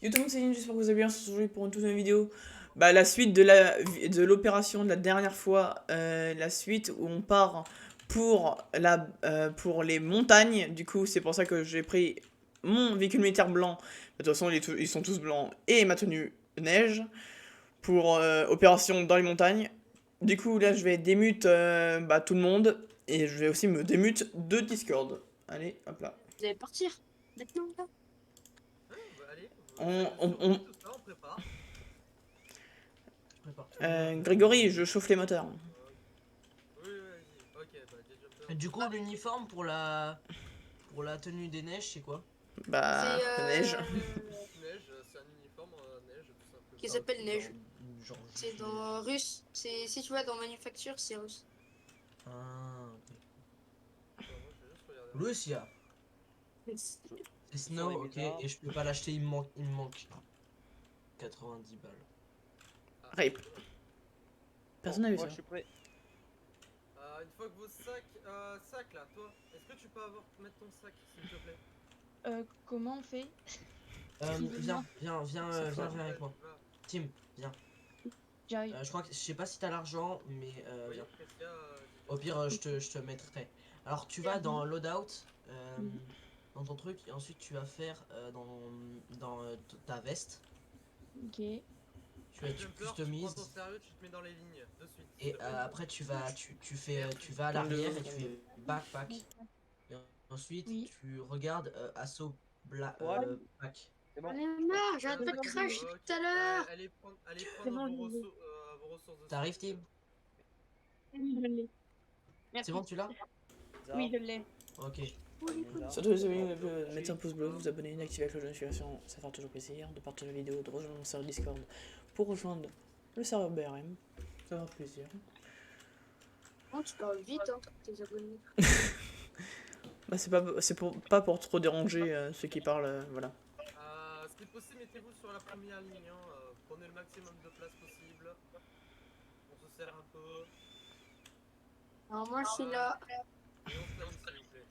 Yo tout le monde, c'est Lynn, j'espère que vous allez bien. On se retrouve aujourd'hui pour une toute nouvelle vidéo. Bah, la suite de l'opération de la dernière fois, la suite où on part pour les montagnes. Du coup, c'est pour ça que j'ai pris mon véhicule militaire blanc. De toute façon, ils sont tous blancs. Et ma tenue neige pour opération dans les montagnes. Du coup, là, je vais démute bah, tout le monde. Et je vais aussi me démute de Discord. Allez, hop là. Vous allez partir maintenant là? Ouais, bah allez, On, chacune on, son on- vie, tout ça, on prépare. Prépare tout, prépare tout. Grégory, je chauffe les moteurs. Oui, vas-y. Ok, bah Jet Jumper. Et du coup, l'uniforme pour la tenue des neiges, c'est quoi? Bah, C'est neige. Neige, c'est un uniforme neige, tout simplement. qui s'appelle Neige. Genre C'est juste dans russe. C'est si tu vois dans manufacture, c'est russe. Ah, ok. Attends, moi je vais juste regarder. Lucia, c'est Snow, ok, et je peux pas l'acheter, il me manque 90 balles. Rape. Personne n'a vu Moi ça. je suis prêt. Une fois que vos sacs là, toi, est-ce que tu peux mettre ton sac s'il te plaît? Comment on fait? Viens avec moi. Va. Tim, viens. J'arrive. Je crois que, je sais pas si t'as l'argent, mais Oui, viens. qu'est-ce qu'il y a, Au pire, je te mettrai. Alors, tu vas dans Loadout, dans ton truc, et ensuite tu vas faire dans ta veste. Ok. Tu vas, tu Jumper, tu prends customises. ton sérieux, tu te mets dans les lignes, de suite. Et après tu vas tu vas à l'arrière et tu fais backpack. Et ensuite Oui. tu regardes assaut Ouais, pack. c'est J'en bon. ai marre, j'arrête pas de Ok. crash Ok, tout à l'heure. allez C'est prendre bon, je l'ai. vos ressources de T'arrives sac. Tim? Oui, je l'ai. C'est Merci. bon tu l'as? Oui, je l'ai. Ok. Surtout les amis, mettez un pouce bleu, vous abonnez, activez la cloche de notification, ça fera toujours plaisir de partager la vidéo, de rejoindre mon serveur Discord pour rejoindre le serveur BRM. Ça fera plaisir. Oh, tu parles vite, hein, tes abonnés. Bah, pas pour trop déranger ceux qui parlent, voilà. Si possible, mettez-vous sur la première ligne, hein, prenez le maximum de place possible. On se serre un peu. Alors moi je suis là. Et on se lance, s'il vous plaît.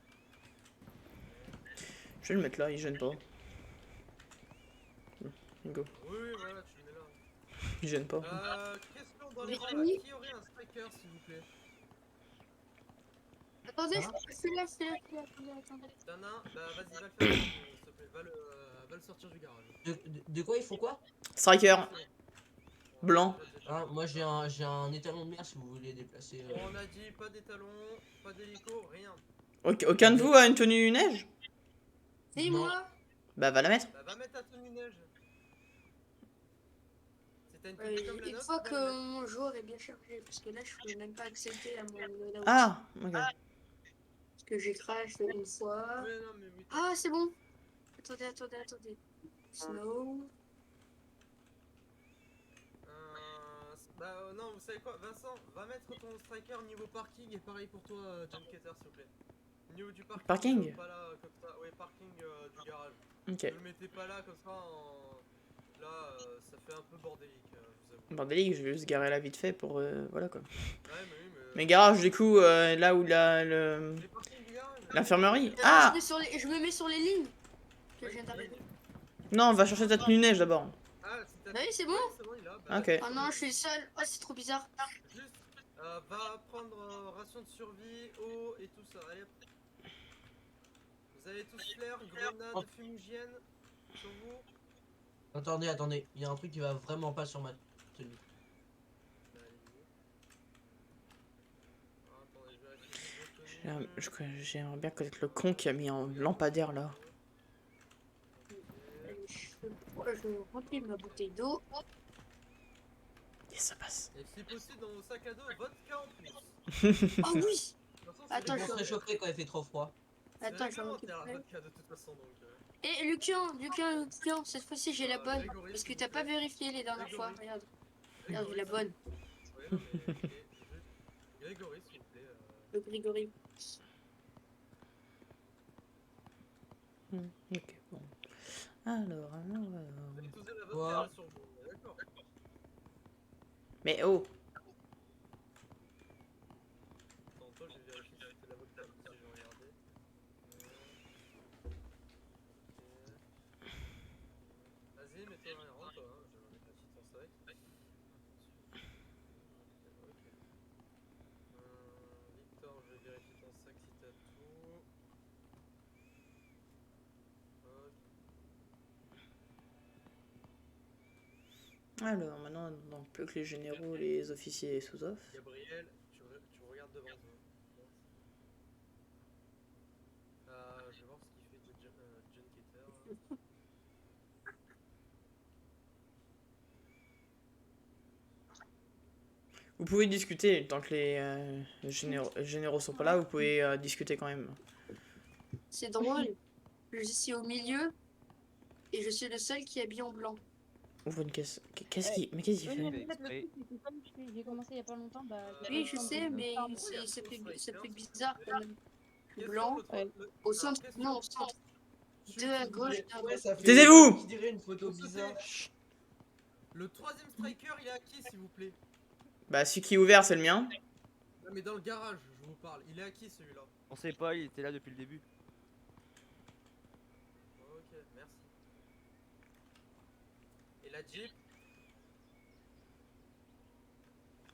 Je vais le mettre là, il gêne pas. Go. Oui, voilà, tu le mets là. Il gêne pas. Question dans les Mais rangs là. oui. Qui aurait un striker, s'il vous plaît? Attendez, Ça je suis là, attendez. T'en as un? Bah vas-y, va le faire, s'il te plaît. Va le sortir du garage. De quoi il faut quoi? Striker, Voilà, blanc. déjà. Moi j'ai un étalon de mer si vous voulez déplacer. On a dit pas d'étalon, pas d'hélico, rien. Aucun de vous a une tenue neige? C'est Non. moi. Bah, va la mettre. Bah va mettre ta tenue neige. Si t'as une tenue comme la Une nôtre, fois va la que mettre. mon jour est bien chargé, parce que là je peux même pas accepter à mon loadout. Ah, ok. Parce que j'ai crash une fois. Ouais, non, mais oui. Ah, c'est bon. Attendez. Snow. Non, vous savez quoi, Vincent, va mettre ton striker niveau parking et pareil pour toi, John Keter, s'il vous plaît. Niveau du parking. Parking Pas là, comme ça. Ouais, parking du garage. Ok. Ne le mettez pas là, comme ça, là, ça fait un peu bordélique, je vous avoue. Bordélique, je vais juste garer là vite fait pour. Voilà quoi. Ouais, mais oui, mais. Mais garage, du coup, là où Les parkings du garage. l'infirmerie. Ah! Je me mets sur les lignes. Que je viens d'arriver. Non, on va chercher ta tenue neige d'abord. Ah, c'est ta- Ah oui, c'est bon. Ouais, c'est bon, il est là. Bah, Ok. Oh non, je suis seul. Oh, c'est trop bizarre. Juste, va prendre ration de survie, eau et tout ça. Allez, hop. Vous avez tous flair, grenade, fumigène sur vous. Attendez, il y a un truc qui va vraiment pas sur ma tenue. Bah, allez-y. Attendez, je vérifie vos tenues. J'aimerais bien connaître le con qui a mis un lampadaire là. Je remplis ma bouteille d'eau. Yes, ça passe. Et si possible, dans vos sacs à dos, vodka en plus. Oh oui. De toute façon, Attends, C'est je- pour se réchauffer quand il fait trop froid. Attends, je vais réglementaire, la récupérer. vodka de toute façon, donc. Et Lucian, cette fois-ci j'ai la bonne. Grégory, Parce que s'il t'as vous pas plaît. vérifié les dernières fois. Grégory. Regarde, j'ai la bonne. Ouais, non, mais. Ok, Grégory, s'il vous plaît. Le Grégory. Ok, bon. Alors. Vous avez tous de la vodka Quoi là sur vous, on est d'accord. Mais oh! Attends, toi, je vais vérifier si c'était la vodka, si je vais regarder. Ok. Vas-y, rentre, hein, je vais mettre la petite en sac. Ok. Victor, je vais vérifier ton sac si t'as tout. Ok. Alors, maintenant, donc, plus que les généraux, les officiers et les sous-off. Gabriel, tu regardes devant toi. Je vais voir ce qu'il fait de John Keter. Vous pouvez discuter, tant que les généraux sont pas là, vous pouvez discuter quand même. C'est drôle. Je suis au milieu et je suis le seul qui est habillé en blanc. Ouvre une caisse. Qu'est-ce qu'il Oui, fait? mais en fait, le truc, c'est que comme j'ai commencé il y a pas longtemps, bah. Oui, je sais, mais ça fait bizarre quand même. Blanc, au centre, non, au centre. Deux à gauche, deux à Ouais, droite. ça fait Taisez-vous! qui dirait une photo bizarre. Le troisième striker, il est à qui, s'il vous plaît? Bah, celui qui est ouvert, c'est le mien. Non, mais dans le garage, je vous parle. Il est à qui, celui-là? On sait pas, il était là depuis le début. Ok, merci. Et la Jeep?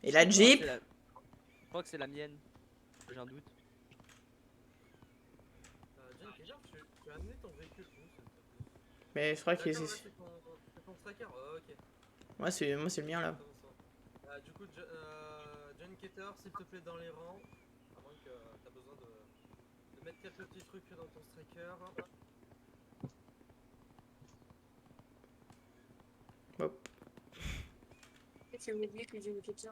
Et la Jeep? Je crois que c'est la mienne. J'ai un doute. John Keter, tu as amené ton véhicule où, s'il te plaît? Mais je crois que D'accord, là, c'est. c'est ton striker. Ok. Moi, c'est le mien là. Du coup, John Keter, s'il te plaît, dans les rangs. À moins que tu as besoin de mettre quelques petits trucs dans ton striker. Hop. C'est oublié que j'ai une question.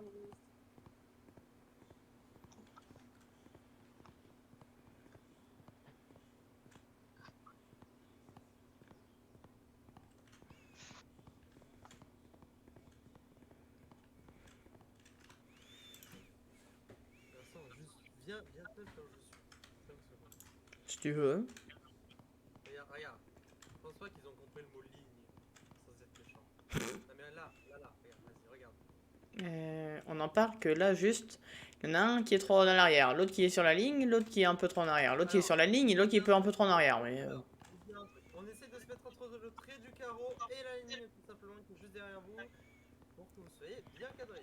Vincent, juste viens te mettre là où je suis. 5 secondes. Si tu veux. Regarde. Je pense pas qu'ils ont compris le mot ligne. Sans être méchant. Non, mais là. Regarde, vas-y, regarde. On en parle que là, juste. Il y en a un qui est trop en arrière, l'autre qui est sur la ligne, l'autre qui est un peu trop en arrière, l'autre qui est sur la ligne et l'autre qui est un peu trop en arrière. Mais Alors, je vous dis un truc. On essaie de se mettre entre le trait du carreau et la ligne, tout simplement, qui est juste derrière vous. Pour que vous soyez bien cadré.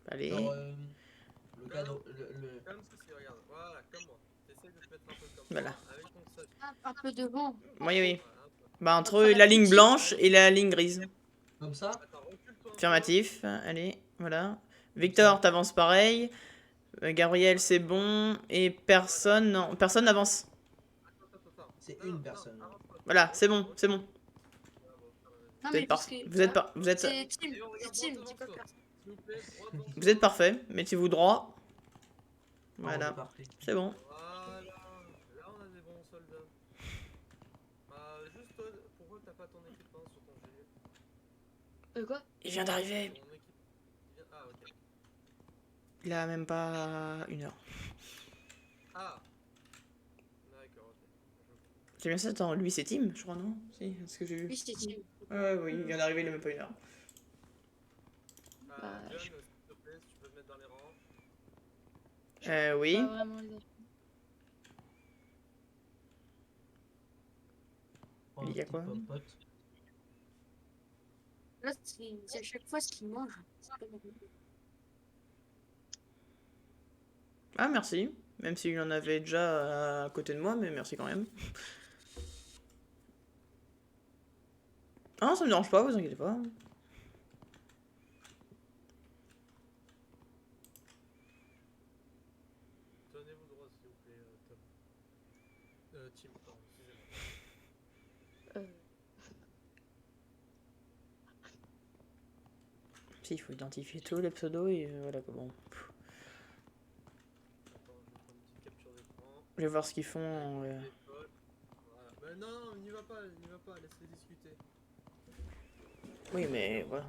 allez. Genre, le cadeau, le... Comme ceci, regarde. Voilà, comme moi. T'essayes de te mettre un peu comme Voilà. moi, avec ton sac. Un peu devant. Oui, oui. Voilà, un peu. Bah, entre la ligne blanche et la ligne grise. Comme ça. Attends, recule-toi un peu. Affirmatif. Allez, voilà. Victor, t'avances pareil. Gabriel, c'est bon. Et personne, non, personne n'avance. Attends. C'est Non, une non, personne. avance pas. Voilà, c'est bon, c'est bon. Non, Vous mais êtes, parce que. vous êtes, vous êtes, C'est Tim, Et on c'est regarde Tim, droit dis pas devant soi. personne. S'il vous plaît, droit devant vous soi. êtes parfait. Mettez-vous droit. Oh, Voilà, c'est parfait. c'est bon. Voilà. Là, on a des bons soldats. Juste, toi, pourquoi t'as pas ton équipement sur ton gilet? Quoi? Il vient d'arriver. Ton équipe... Ah, ok. Il a même pas 1 heure. Ah. D'accord, ok. C'est bien ça, attends, lui c'est Tim, je crois, non? Si, c'est ce que j'ai vu. Oui, c'est Tim. Ouais, oui, il vient d'arriver, il a même pas 1 heure. Bah, John, s'il te plaît, si tu peux te mettre dans les rangs. Oui. pas vraiment les acheter. Oh, Il y a petit quoi popote. Là, c'est à chaque fois ce qu'il mange. C'est pas normal. Ah, merci. Même s'il en avait déjà à côté de moi, mais merci quand même. Ah, ça me dérange pas, vous inquiétez pas. Tenez-vous droit, s'il vous plaît, Tom. Tim, pardon, excusez-moi. Si, il faut identifier tous les pseudos et voilà quoi. Bon. Attends, je vais prendre une petite capture d'écran. Je vais voir ce qu'ils font. Voilà. Mais non, n'y va pas, laisse-les discuter. Oui, mais voilà.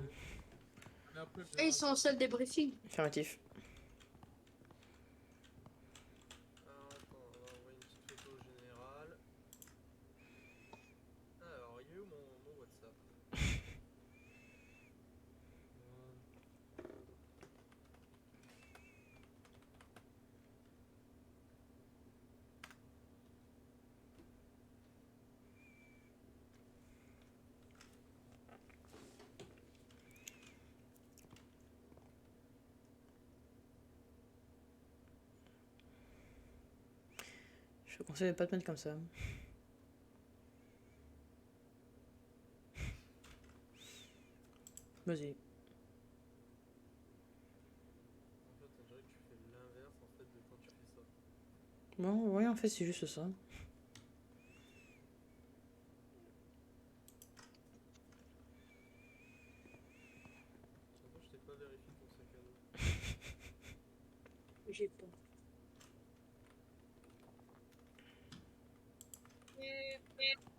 Mais après, Et ils sont en salle débriefing. Affirmatif. Alors, attends, on va envoyer une petite photo au général. Alors, il est où mon WhatsApp? Je te conseille de pas te mettre comme ça. Vas-y. En fait, on dirait que tu fais l'inverse en fait de quand tu fais ça. Bon, ouais, en fait, c'est juste ça. Surtout, je t'ai pas vérifié ton sac à dos. J'ai pas.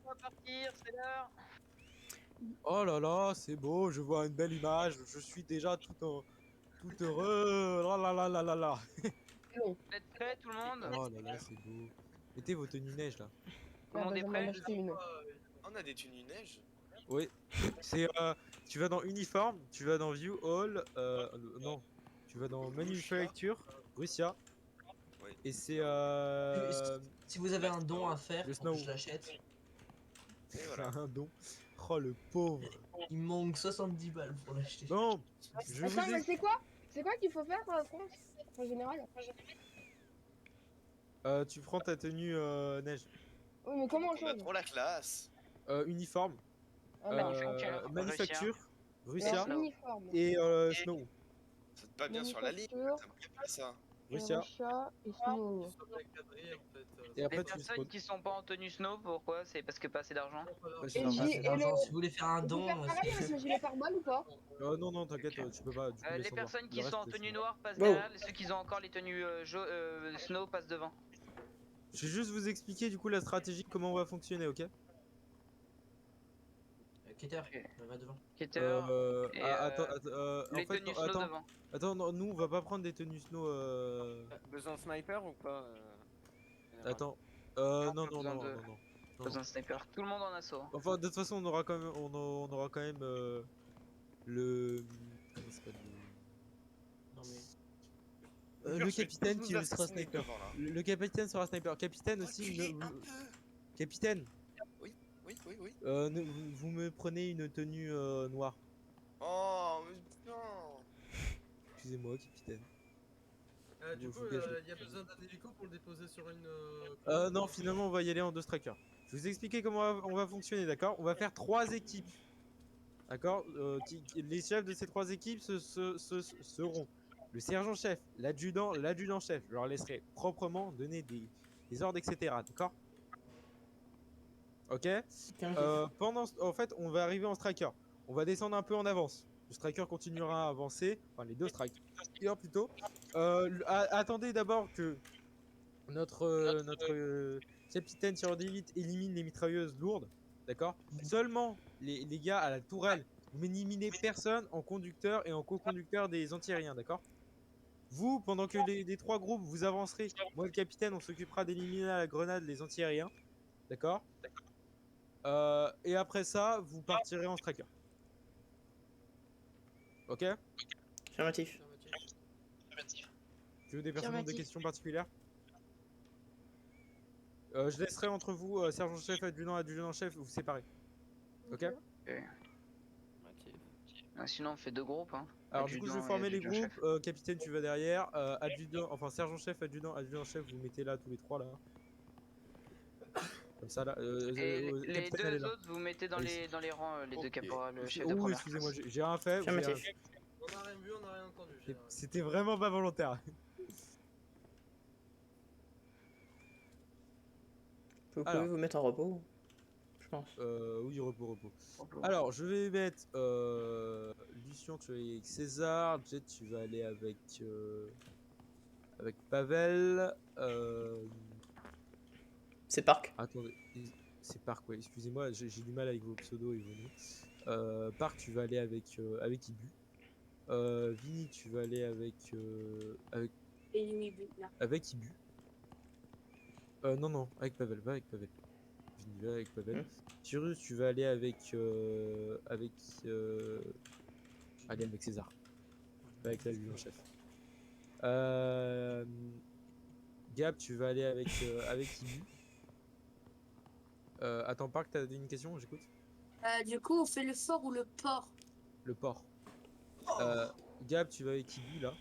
On va partir, c'est l'heure. Oh là là, c'est beau, je vois une belle image, je suis déjà tout heureux. Oh là là là là là. Vous êtes prêts tout le monde? Oh là là, c'est beau. Mettez vos tenues neige là. Tout le monde est prêt? On a des tenues neige. Oui. C'est tu vas dans uniforme, tu vas dans view all, non, tu vas dans manufacture, Russia. Oui. Et c'est Si vous avez un don à faire, Le pour que snow. je l'achète, Et voilà. un don. Oh le pauvre. il me manque 70 balles pour l'acheter. Bon, je vous Attends, mais ai... c'est quoi? C'est quoi qu'il faut faire par contre? En général. tu prends ta tenue neige. Oui, mais comment on On a change? trop la classe. Uniforme, Ah, bah, manufacture, Russia alors, uniforme. et snow. Ça te pas bien sur la ligne. Manufacture, Ça me pas ça. Russia. Russia et Qu'il Snow. soit bien cadré en fait. Et après Les tu personnes spawns. qui sont pas en tenue snow, pourquoi? C'est parce que pas assez d'argent? Ouais, Et c'est le normal. J- C'est et d'argent. le- Si vous voulez faire un On peut don, faire pareil avec le gilet pare-balles ou pas? Non, non, t'inquiète, tu peux pas. Du coup, Les laisse en personnes voir. qui Le sont en reste, tenue c'est- noire passent Wow. derrière, ceux qui ont encore les tenues snow passent devant. Je vais juste vous expliquer du coup la stratégie, comment on va fonctionner, ok? Keter, Ok. va devant. Keter, et Attends, en les fait, tenues snow attends, devant. attends, non, nous on va pas prendre des tenues snow. Besoin de sniper ou pas général Attends, Non, non, pas non, besoin non, de- non, non, non, Besoin non. de sniper. Tout le monde en assaut. Enfin, de toute façon, on aura quand même, on aura quand même le. Comment ça s'appelle Non mais. le capitaine Tous qui nous sera assassiner sniper. devant, là. Le capitaine sera sniper. Capitaine aussi, Reculez un peu. capitaine, Oui, oui. vous me prenez une tenue noire. Oh, mais non. Excusez-moi, capitaine. Du Vous coup, gagez. il y a besoin d'un hélico pour le déposer sur une. Non, finalement, on va y aller en 2 strikers. Je vais vous expliquer comment on va fonctionner, d'accord? On va faire 3 équipes. D'accord? Les chefs de ces 3 équipes seront le sergent-chef, l'adjudant-chef. Je leur laisserai proprement donner des ordres, etc. D'accord? Ok? En fait, on va arriver en striker. On va descendre un peu en avance. Le striker continuera à avancer. Enfin, les 2 strikers plutôt. Attendez d'abord que notre capitaine tireur d'élite élimine les mitrailleuses lourdes. D'accord? Seulement les gars à la tourelle, vous n'éliminez personne en conducteur et en co-conducteur des antiaériens. D'accord? Vous, pendant que les 3 groupes, vous avancerez. Moi, le capitaine, on s'occupera d'éliminer à la grenade les antiaériens. D'accord? Et après ça, vous partirez en striker. Ok? Affirmatif. Tu veux des personnes ont des Affirmatif. questions particulières? Je laisserai entre vous, sergent-chef, adjudant-chef, vous séparer. Ok? Sinon, on fait 2 groupes. Hein. Alors du coup, je vais Adjudant et former les adjudant-chef. groupes. Capitaine, tu vas derrière. Adjudant, enfin sergent-chef, adjudant-chef, vous mettez là tous les 3 là. Comme ça là. Et les capitaine, elle est 2 là. autres, vous mettez dans Allez. les rangs, les 2 Ok. caporales, le chef de Oh, première excusez-moi, classe. j'ai rien fait. Affirmatif. On a rien vu, on a rien entendu. général. C'était vraiment pas volontaire. Vous Alors. pouvez vous mettre en repos, je pense. Oui, repos. Alors, je vais mettre Lucien, tu vas aller avec César. Jet, tu vas aller avec Pavel. C'est Parc. Attendez, c'est Park, ouais. Excusez-moi, j'ai du mal avec vos pseudos et vos noms. Park, tu vas aller avec Ibu. Vini, tu vas aller avec Et lui, là. avec Ibu. Non, avec Pavel, va avec Pavel. Vini, va avec Pavel. Tyrus, tu vas aller avec allez, avec César. Va avec l'adjudant-chef. Gab, tu vas aller avec Ibu. Attends, Park, t'as une question? J'écoute. Du coup, on fait le fort ou le port? Le port. Gab, tu vas avec Ibu là.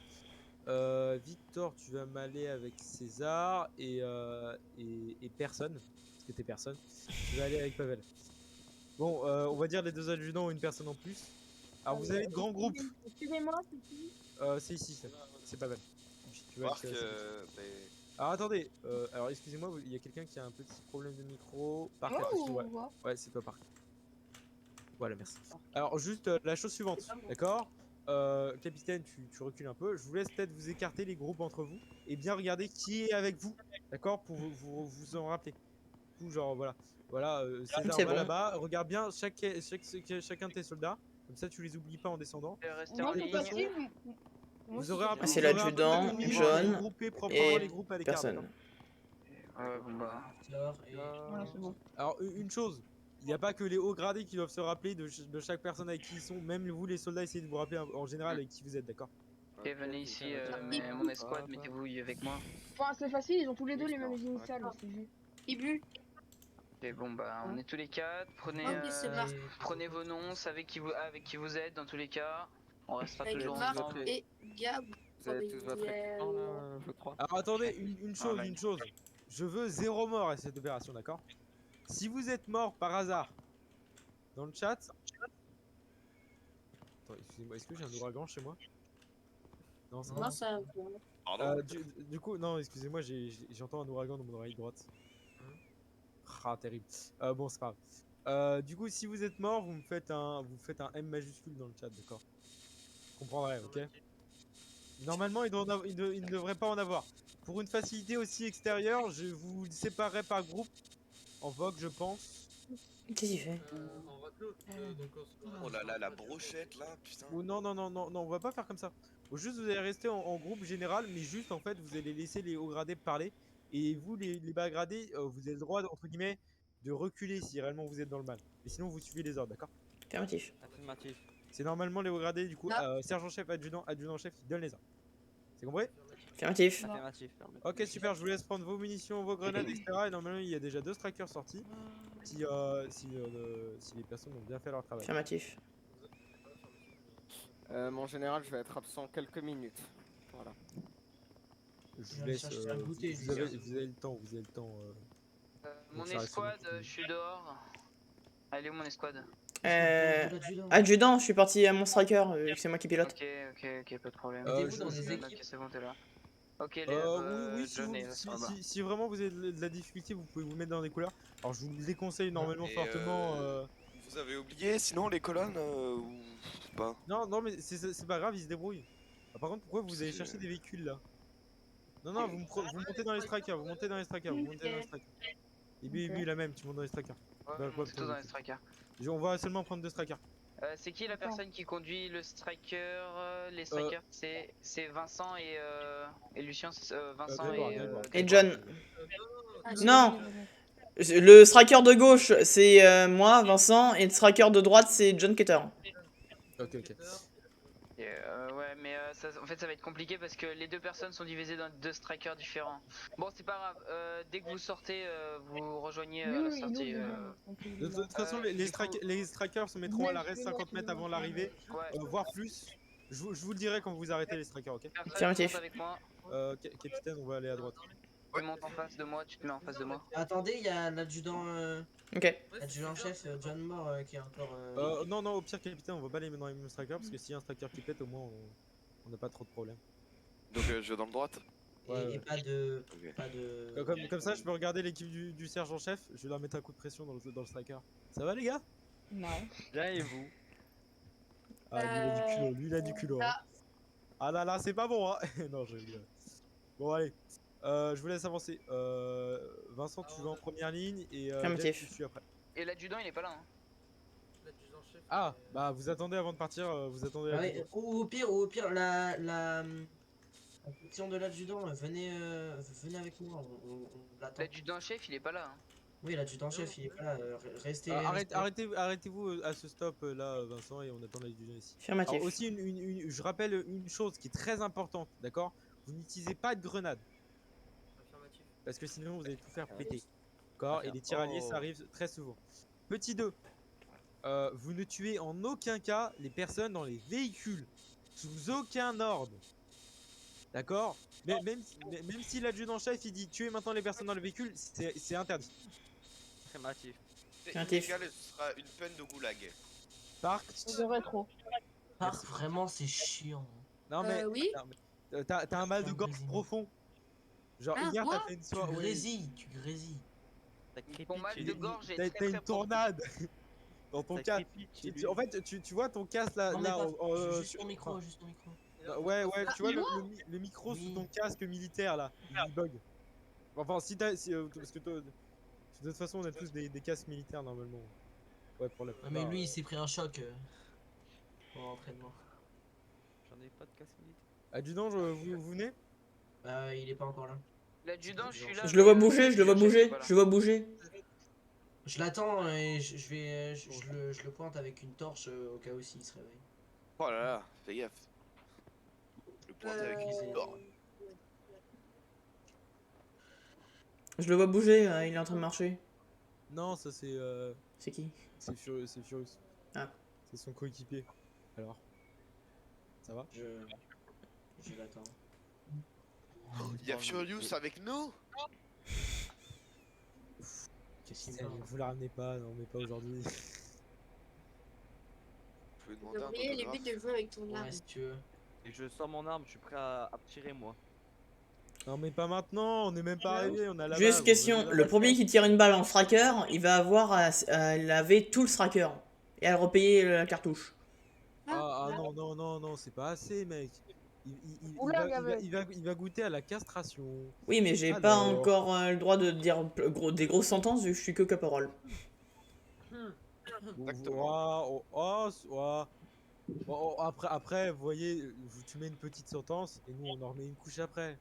Victor, tu vas m'aller avec César et personne. Parce que t'es personne. Tu vas aller avec Pavel. Bon, on va dire les deux adjudants ont une personne en plus. Alors vous avez de grands groupes. Excusez-moi, c'est qui? C'est ici, c'est Pavel. Tu vas Marc, être, alors attendez, alors excusez-moi, il y a quelqu'un qui a un petit problème de micro. Parc, Moi attention, ou ouais. moi? Ouais, c'est toi, Parc. Voilà, merci. Alors juste la chose suivante, d'accord? Capitaine, tu recules un peu. Je vous laisse peut-être vous écarter les groupes entre vous et bien regarder qui est avec vous, d'accord? Pour vous en rappeler. Du coup, genre voilà. Voilà, César C'est va bon. là-bas. Regarde bien chacun de tes soldats. Comme ça, tu les oublies pas en descendant. Restez Moi, en c'est ligne. facile. Moi, Vous aurez un peu, Ah, c'est vous aurez un peu l'adjudant, d'autonomie pour John regrouper proprement et les groupes à l'écart. d'accord? personne. Ouais, bon bah. Victor et... Voilà, c'est bon. Alors, une chose, il n'y a pas que les hauts gradés qui doivent se rappeler de chaque personne avec qui ils sont. Même vous, les soldats, essayez de vous rappeler en général avec qui vous êtes, d'accord? Ok, venez ici, mon escouade, mettez-vous avec moi. Enfin, c'est facile, ils ont tous les deux Oui, les mêmes non. initiales, c'est vu. Ibu. Ok, bon bah, on est tous les quatre. Prenez, Ok, c'est Marc. prenez vos noms, savez avec qui vous êtes dans tous les cas. On restera Avec toujours Marc ensemble. et Gab. Vous avez tous votre équipement là, je crois. Alors, attendez, une chose, là. une chose. Je veux 0 mort à cette opération, d'accord? Si vous êtes mort par hasard dans le chat. Attends, excusez-moi, est-ce que j'ai un ouragan chez moi? Non, c'est Non. bon. Non, ça. Pardon. Du coup, non, excusez-moi, j'entends un ouragan dans mon oreille droite. Ah, terrible. Bon, c'est pas grave. Du coup, si vous êtes mort, vous faites un M majuscule dans le chat, d'accord? Vous comprendrez, ok? Normalement, il ne devrait pas en avoir. Pour une facilité aussi extérieure, je vous séparerai par groupe. En vogue, je pense. Qu'est-ce qu'il fait? En raclo, donc on se Oh là là, la brochette là, putain. Ou non, non, non, non, non, on va pas faire comme ça. Faut juste, vous allez rester en groupe général, mais juste, en fait, vous allez laisser les hauts gradés parler. Et vous, les bas gradés, vous avez le droit, entre guillemets, de reculer si réellement vous êtes dans le mal. Mais sinon, vous suivez les ordres, d'accord? Affirmatif. Affirmatif. C'est normalement les hauts gradés, du coup, Ah. sergent-chef, adjudant-chef qui donne les ordres. C'est compris? Affirmatif. Affirmatif. Ok, super, je vous laisse prendre vos munitions, vos grenades, etc. Et normalement, il y a déjà 2 strikers sortis. Si les personnes ont bien fait leur travail. Affirmatif. Mon général, je vais être absent quelques minutes. Voilà. Je Je vous vais laisse. chercher à goûter, Vous avez le temps, Mon ça reste escouade, tranquille. je suis dehors. Allez où mon escouade? Adjudant, je suis parti à mon striker, vu que c'est moi qui pilote. Ok, pas de problème. Mettez-vous dans les Ok, équipes. c'est bon, t'es là. Ok, les Oui, si, John est sur le bas. si vraiment vous avez de la difficulté, vous pouvez vous mettre dans des couleurs. Alors je vous le déconseille normalement Et, fortement. Vous avez oublié sinon les colonnes ou pas? Non, non, mais c'est pas grave, ils se débrouillent. Ah, par contre, pourquoi vous allez chercher des véhicules là? Non, non, vous montez dans les strikers, vous montez dans les strikers, vous montez dans les strikers. Et Ibu la même, tu montes dans les strikers. Ouais, Bah, on est tous dans les strikers. On va seulement prendre 2 strikers. C'est qui la personne qui conduit le striker? Les strikers, c'est Vincent et Lucien, c'est Vincent Grégoire. Et John. Ah, Non. Le striker de gauche, c'est moi, Vincent, et le striker de droite, c'est John Cutter. Ok, ok. Ouais, mais en fait, ça va être compliqué parce que les deux personnes sont divisées dans 2 strikers différents. Bon, c'est pas grave. Dès que vous sortez, vous rejoignez la sortie. De toute façon, les strikers se mettront à l'arrêt 50 mètres avant l'arrivée, Ouais. voire plus. Je vous le dirai quand vous arrêtez les strikers, ok? Personne Affirmatif. monte avec moi. Capitaine, on va aller à droite. Tu montes en face de moi, tu te mets en face de moi. Attendez, il y a l'adjudant Ok. chef John Moore qui est encore. Non, non, au pire, capitaine, on va pas les mettre dans les mêmes strikers parce que s'il y a un striker qui pète, au moins on n'a pas trop de problèmes. Donc je vais dans le droite. Et pas de. Ok. Pas de. Comme ça, je peux regarder l'équipe du sergent-chef, je vais leur mettre un coup de pression dans le striker. Ça va, les gars? Non. Bien et vous? Ah, lui, il a du culot, lui, il a du culot. Hein. là. Ah là là, c'est pas bon, hein. Non, je rigole. Bon, allez. Je vous laisse avancer. Vincent, tu vas en première ligne et Affirmatif. Jeff, tu suis après. Et l'adjudant, il est pas là. Hein. l'adjudant-chef. Ah, bah vous attendez avant de partir, vous attendez. Ah ouais, ou au pire, la section de l'adjudant, venez avec moi, on l'attend. L'adjudant-chef, il est pas là. Hein. Oui, l'adjudant-chef, il est pas là, restez. Arrêtez-vous à ce stop là, Vincent, et on attend l'adjudant ici. Affirmatif. Alors aussi, je rappelle une chose qui est très importante, d'accord? Vous n'utilisez pas de grenades, Affirmatif. parce que sinon vous allez tout faire péter. D'accord? Et les tirailliers, ça arrive très souvent. Petit 2, vous ne tuez en aucun cas les personnes dans les véhicules, sous aucun ordre. D'accord. Mais même si l'adjudant-chef il dit tuer maintenant les personnes dans le véhicule, c'est interdit. Affirmatif. C'est Craintif. illégal et ce sera une peine de goulag. Parc. On devrait trop. Parc, vraiment, c'est chiant. Non mais, Oui. non, mais, t'as un mal de gorge profond. Genre Ah, hier moi t'as fait une Tu soirée. grésilles, tu grésilles. Ça Ton crépite mal chez de lui. gorge est T'as très une très profond. tornade dans ton Ça casque. crépite chez lui. En fait, tu vois ton casque là, Non, mais là pas, juste sur- ton micro, enfin, juste ton micro. ouais, tu vois mais le micro sous Oui. ton casque militaire là, il bug. Enfin, si t'as. Parce que de toute façon, on a tous des casques militaires normalement. Ouais, pour la Ouais, mais plupart, lui, il s'est pris un choc pour l'entraînement. J'en ai pas de casse militaire. Adjudant, vous venez? Il est pas encore là. L'adjudant, je suis là. Je le vois mais, bouger, je le vois chef est bouger, pas là. je le vois bouger. Je l'attends et je le pointe avec une torche au cas où s'il se réveille. Oh là là, fais gaffe. Le pointe avec une corde. Je le vois bouger, il est en train de marcher. Non, ça c'est. C'est qui? C'est Furious. Ah. C'est son coéquipier. Alors. Ça va? Je l'attends. Il y a Furious avec nous? Qu'est-ce qu'il me parle? Vous la ramenez pas, non, mais pas aujourd'hui. Vous pouvez demander un Gabriel, autographe. évite de jouer avec ton arme. Ouais, si tu veux. Et je sors mon arme, je suis prêt à tirer moi. Non, mais pas maintenant, on est même pas arrivé, on a la Juste question, le premier qui tire une balle en striker, il va avoir à laver tout le striker. Et à le repayer la cartouche. Ah non, c'est pas assez, mec. Oula, Gabriel. Il va goûter à la castration. Oui, mais j'ai Alors. pas encore le droit de dire des grosses sentences vu que je suis que caporal. Exactement. Après, vous voyez, tu mets une petite sentence et nous on en remet une couche après.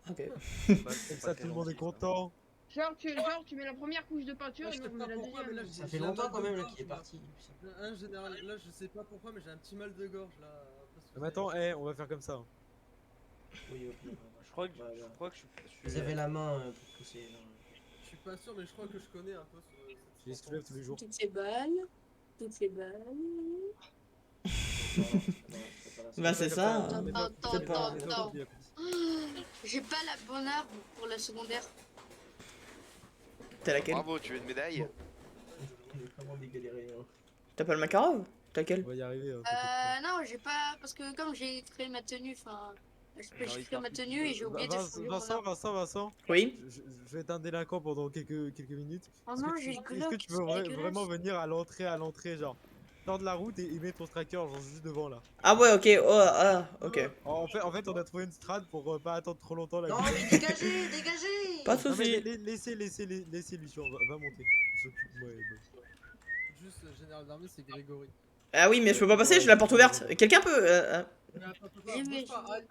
Ok. Comme ça, tout le monde est content. Genre, tu mets la première couche de peinture et nous on met la deuxième. Ça fait longtemps quand même là qu'il est parti. Un général, là je sais pas pourquoi, mais j'ai un petit mal de gorge là. parce que Mais attends, on va faire comme ça. Oui, ok. Je crois que je Vous suis. avez la main pour pousser. genre. je suis pas sûr, mais je crois que je connais un peu Je les soulève tous les jours. Toutes les balles. Toutes les balles. Non, c'est pas là. Bah, c'est ça. Attends. J'ai pas la bonne arme pour la secondaire. T'as laquelle? Bravo, tu veux une médaille? On est vraiment des galériens. T'as pas le Makarov? T'as On quelle? va y arriver. Non, j'ai pas. Parce que comme j'ai créé ma tenue, enfin. J'ai créé ma tenue et j'ai oublié de changer mon arme. Vincent, Oui? je vais être un délinquant pendant quelques minutes. Oh Est-ce non, que j'ai tu- le Est-ce que Glock, tu peux c'est dégueulasse. vraiment venir à l'entrée, genre, sors de la route et mets ton striker, genre, juste devant là. Ah ouais, ok, ok. En fait, on a trouvé une strat pour pas attendre trop longtemps la Non, gueule. mais dégagez, dégagez! Pas de Non, mais soucis. laissez Lucien, va monter. On s'occupe, moi, Juste le général d'armée, c'est Grégory. Ah oui, mais je peux pas passer, j'ai la porte ouverte. Quelqu'un peut... Mais attends, J'ai vu, bouge pas, arrête.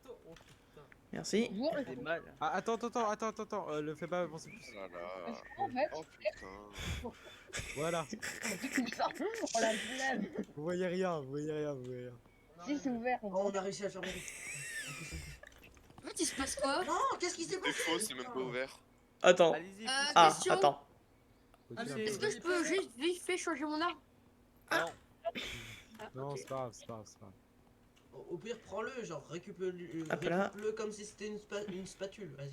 Oh putain. Merci. Vous, C'est mal. Ah, attends, le fais pas avancer plus. Oh là là. en fait, Oh putain. Voilà, on la flemme. vous voyez rien. Si, c'est ouvert. Oh, on a réussi à faire mourir. En fait, il se passe quoi? Non, qu'est-ce qui s'est C'est passé? faux, c'est même pas ouvert. Attends. Allez-y. Ah, Question. attends. Allez, Est-ce que je peux juste vite fait changer mon arme? Non. Ah, Non, ok. c'est pas grave. Au pire, prends-le, genre récupère-le Hop là. comme si c'était une spatule, vas-y.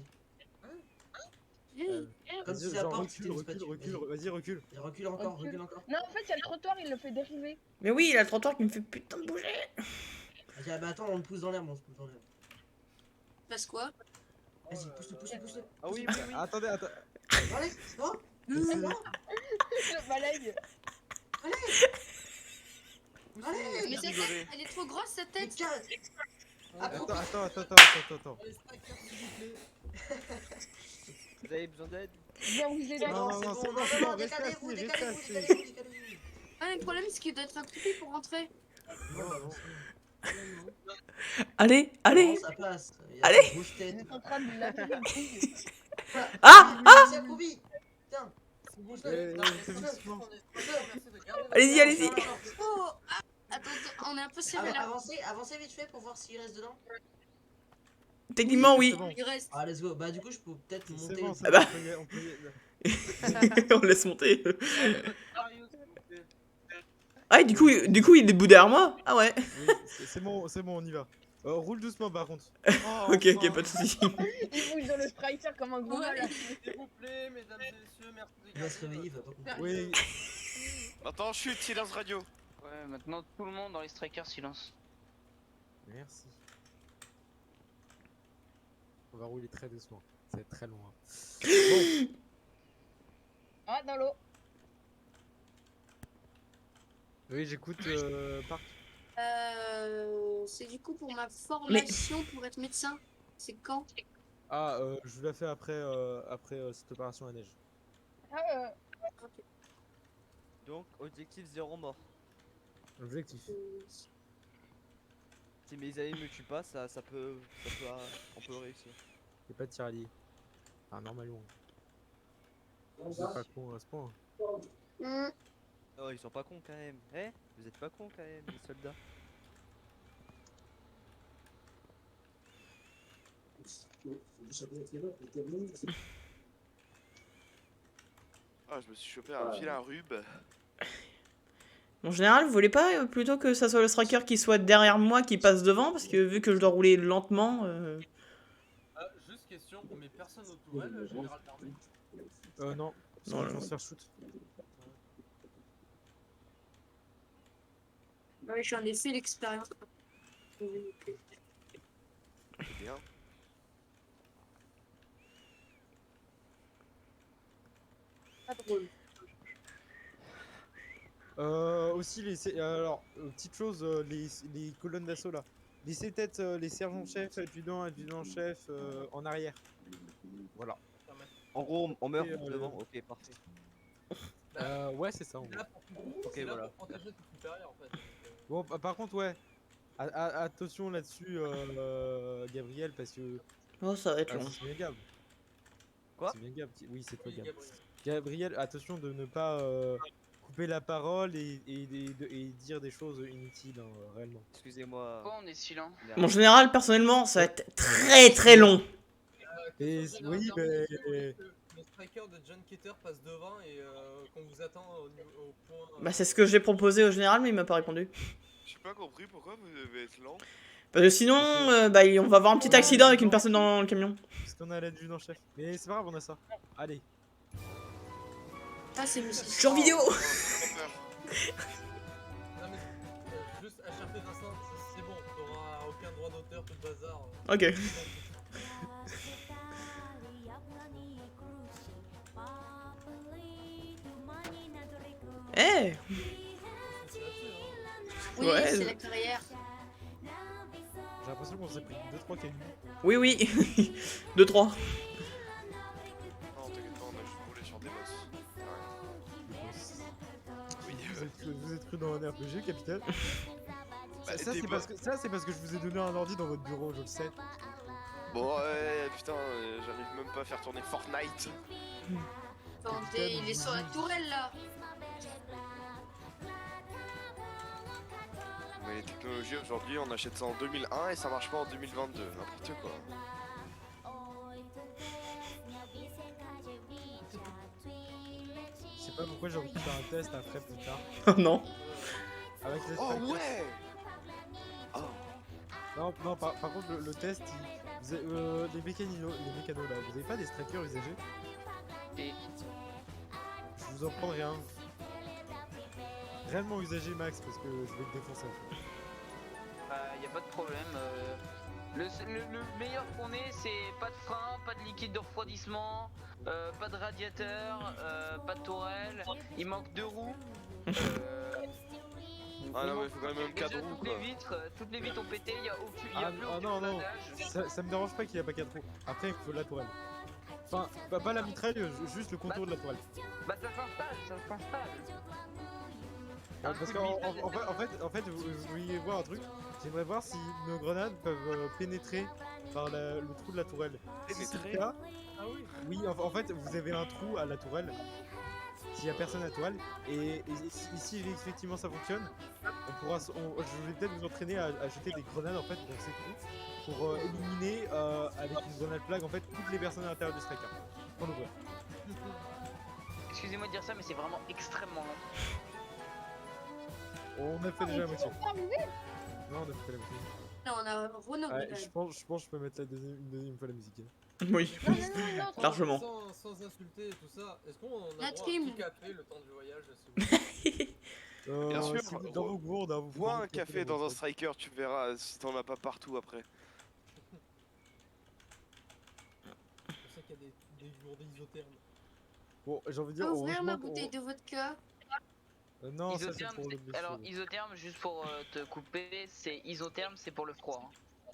Hey, Comme si la Genre, porte c'était une recule, spatule. vas-y, recule. Vas-y. Recule encore, Recule. recule encore. Non, en fait, il y a le trottoir, il le fait dériver. Mais oui, il a le trottoir qui me fait putain de bouger. Vas-y, ah bah attends, on le pousse dans l'herbe, on se pousse dans l'herbe. il se passe quoi? Vas-y, pousse-le. Ah oui. Attendez. Allez, non, c'est bon. Le balaye. Allez, Mais cette tête, elle est trop grosse cette mais tête. calme. Attends. Allez, striker, s'il vous plaît. Vous avez besoin d'aide? Je viens vous aider. Non, C'est non, bon, c'est bon, non, restez décalez-vous, assis, décalez-vous, restez décalez-vous, décalez-vous. Ah, mais le problème, c'est qu'il doit être accroupi pour rentrer. Non, Allez. non, ça passe. Allez. Bouge On tête. est en train de laver le couille. C'est accroupi. Tiens. Allez-y. Oh, attends, on est un peu serré là. Avancez vite fait pour voir s'il reste dedans. Techniquement, oui. C'est bon. Il reste. Ah, let's go. Bah, du coup, je peux peut-être C'est monter. bon, c'est Ah bon, bah. on peut y- On laisse monter. Ah, et du coup, il est debout derrière moi. Ah ouais. Oui, c'est bon, on y va. Roule doucement par contre. Ok, ok, pas de soucis. Il bouge dans le striker comme un gros Ouais. malade. S'il vous plaît, mesdames et messieurs, merci de Il va se garder réveiller, il va votre- pas comprendre. Oui, Maintenant, chute, silence radio. Ouais, maintenant tout le monde dans les strikers, silence. merci. On va rouler très doucement. Ça va être très loin. Bon, Ah, dans l'eau. oui, j'écoute Park. C'est du coup pour ma formation pour être médecin. C'est quand? Ah, je vous la fais après, cette opération à neige. Ah, Donc, objectif 0 mort. Objectif. Si mes amis me tuent pas, on peut réussir. Y'a pas de tir allié. Enfin, normalement. C'est pas con à ce point. Hmm. Oh, ils sont pas cons quand même. Eh, vous êtes pas cons quand même, les soldats. Ah, je me suis chopé un vilain rub. En général, vous voulez pas plutôt que ça soit le striker qui soit derrière moi qui passe devant parce que vu que je dois rouler lentement. Juste question, mais personne au tourelle, général d'armée. Non. Non, Je non. vais se faire shoot. Ouais, j'en ai fait l'expérience. C'est bien. Pas drôle. Aussi, alors, petite chose, les colonnes d'assaut là. Laissez peut-être les sergents-chefs, adjudants-chefs en arrière. Voilà. En gros, on meurt Et, devant. Ok, parfait. Ouais, c'est ça. En C'est gros. là pour, Ok, c'est là voilà. pour protéger tes supérieurs en fait. Bon, par contre, ouais. Attention là-dessus, Gabriel, parce que. Oh, ça va être Ah, long. c'est bien Gab. Quoi C'est bien Gab. Oui, c'est toi, Oui, Gab. Gabriel. Gabriel, attention de ne pas couper la parole et dire des choses inutiles, hein, réellement. Excusez-moi. Pourquoi on est silent? En général, personnellement, ça va être très très long. Et Question oui, générale mais- d'armée, que le striker de John Keter passe devant et qu'on vous attend au point. Bah, c'est ce que j'ai proposé au général, mais il m'a pas répondu. J'ai pas compris pourquoi vous devez être lent. Parce que sinon, bah, on va avoir un petit accident avec une personne dans le camion. Parce qu'on a l'adjudant-chef. Mais c'est pas grave, on a ça. Allez. Ah, c'est musique. Jeux vidéo. Oh, j'ai peur. Non mais juste HRP Vincent, c'est bon, t'auras aucun droit d'auteur, tout le bazar. Ok. Eh Oui, Ouais, c'est je- la carrière. J'ai l'impression qu'on s'est pris 2-3 cailloux. Oui, oui. 2-3. Non, t'inquiète pas, on a juste roulé sur des bosses. Oui, Vous êtes cru dans un RPG, capitaine bah, Ça, des c'est parce que je vous ai donné un ordi dans votre bureau, je le sais. Bon, ouais, putain, j'arrive même pas à faire tourner Fortnite. Attendez, il est sur la tourelle là. Mais les technologies aujourd'hui, on achète ça en 2001 et ça marche pas en 2022. N'importe quoi. Je sais pas pourquoi j'ai envie de faire un test après plus tard. Non. Avec les Oh strikers. ouais. Oh. Non, par contre, le test, les mécanos là, vous avez pas des strikers usagés? Et Je vous en prendrai un. Réellement usagé max parce que je vais te défoncer. y a pas de problème. Le meilleur qu'on ait, c'est pas de frein, pas de liquide de refroidissement, pas de radiateur, pas de tourelle. Il manque 2 roues. Ah non, mais faut quand même un Déjà, cadre roue toutes les vitres ont pété, il y a plus aucun non. blindage. Ça me dérange pas qu'il y a pas 4 roues. Après, il faut de la tourelle. Enfin, pas la mitraille, juste le contour de la tourelle. Bah ça s'installe. Parce qu'en fait, vous vouliez voir un truc. J'aimerais voir si nos grenades peuvent pénétrer par le trou de la tourelle. Si c'est le cas, Ah oui. oui, en fait, vous avez un trou à la tourelle. S'il y a personne à la tourelle, et si effectivement ça fonctionne, je vais peut-être vous entraîner à jeter des grenades en fait dans ces trous pour éliminer avec une grenade flag en fait toutes les personnes à l'intérieur du striker. Pour l'ouvrir. Excusez-moi de dire ça, mais c'est vraiment extrêmement long. On a fait déjà la moitié. Ils sont pas arrivés. Non, on a fait la moitié. Non, on a Renault Ouais, Brigade. je pense que je peux mettre une deuxième fois la musique. Hein. Oui. Non, non, non, non, Sans- Largement. Sans insulter et tout ça, est-ce qu'on a La droit à un team. petit café le temps du voyage s'il vous plaît? Bien sûr, Si vous êtes dans vos gourdes, hein, vous Bois prenez un le café dans un votre striker, tu verras si t'en as pas partout après. Je sais qu'il y a des gourdes isothermes. Bon, j'ai envie de dire, Ouvrir ma heureusement bouteille de vodka. non, ça c'est Isotherme, pour le alors monsieur. isotherme, juste pour te couper, c'est isotherme, c'est pour le froid. Hein.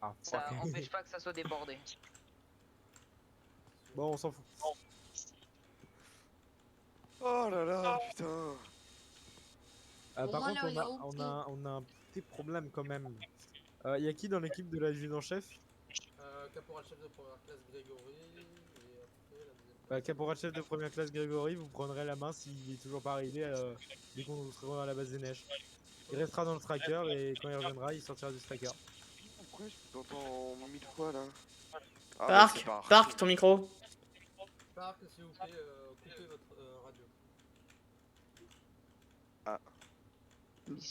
Ah, Ça fuck. empêche pas que ça soit débordé. Bon, on s'en fout. Oh là là, putain. Par Bon, contre, là, on a un petit problème quand même. Y a qui dans l'équipe de l'adjudant-chef? Caporal chef de première classe Grégory. Et après la deuxième. Caporal-chef de première classe Grégory, vous prendrez la main s'il est toujours pas arrivé dès qu'on sera à la base des neiges. Il restera dans le striker et quand il reviendra, il sortira du striker. Pourquoi je t'entends 1000 fois là? Ah, ouais, Parc, c'est Parc. Parc, ton micro. Parc, s'il vous plaît, coupez votre radio.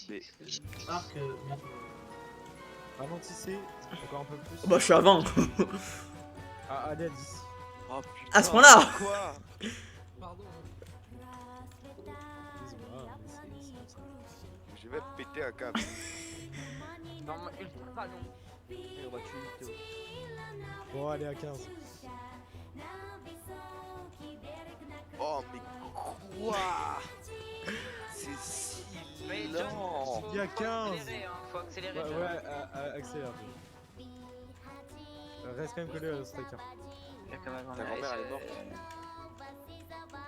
Mais Marc, Ralentissez encore un peu plus. Bah, je suis à 20. Allez à 10. oh putain. À ce point-là. Quoi? Pardon. Excuse-moi, mais c'est comme ça. Je vais péter un câble. Non, ultra long. Et on va tuer Théo. Bon, allez à 15. Oh mais quoi? C'est si Mais lent. Il y a faut 15. accélérer, hein, faut accélérer. Ouais, accélère. Reste quand même collé à striker. Il y a quand même un Ta grand-mère elle est AS, morte.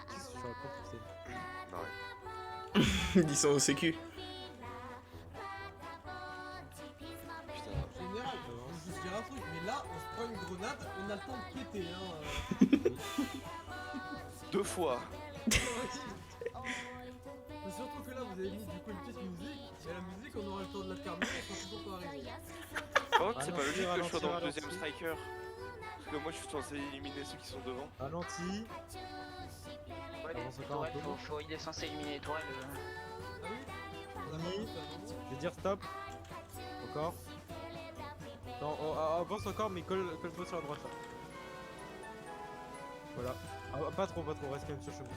Qu'est-ce que je suis raconte, c'est Non, ouais. Ils sont au sécu. Putain. En général, je veux juste dire un truc, mais là, on se prend une grenade, on a le temps de péter. Hein. 2 fois. Mais surtout que là, vous avez mis du coup une petite musique, et la musique, on aura le temps de la terminer, on sera toujours pas arrivé. Par contre, c'est pas logique que je sois dans le Ralenti. deuxième striker. Parce que moi je suis censé éliminer ceux qui sont devant. Ralenti. Ouais, Avance les encore un tourelles, peu. il est censé éliminer les tourelles. Ah oui On a pas Oui. tout fait, hein. Je vais dire stop. Encore. Non, avance encore, mais colle-toi sur la droite là. Voilà. Pas trop, reste quand même sur le chemin.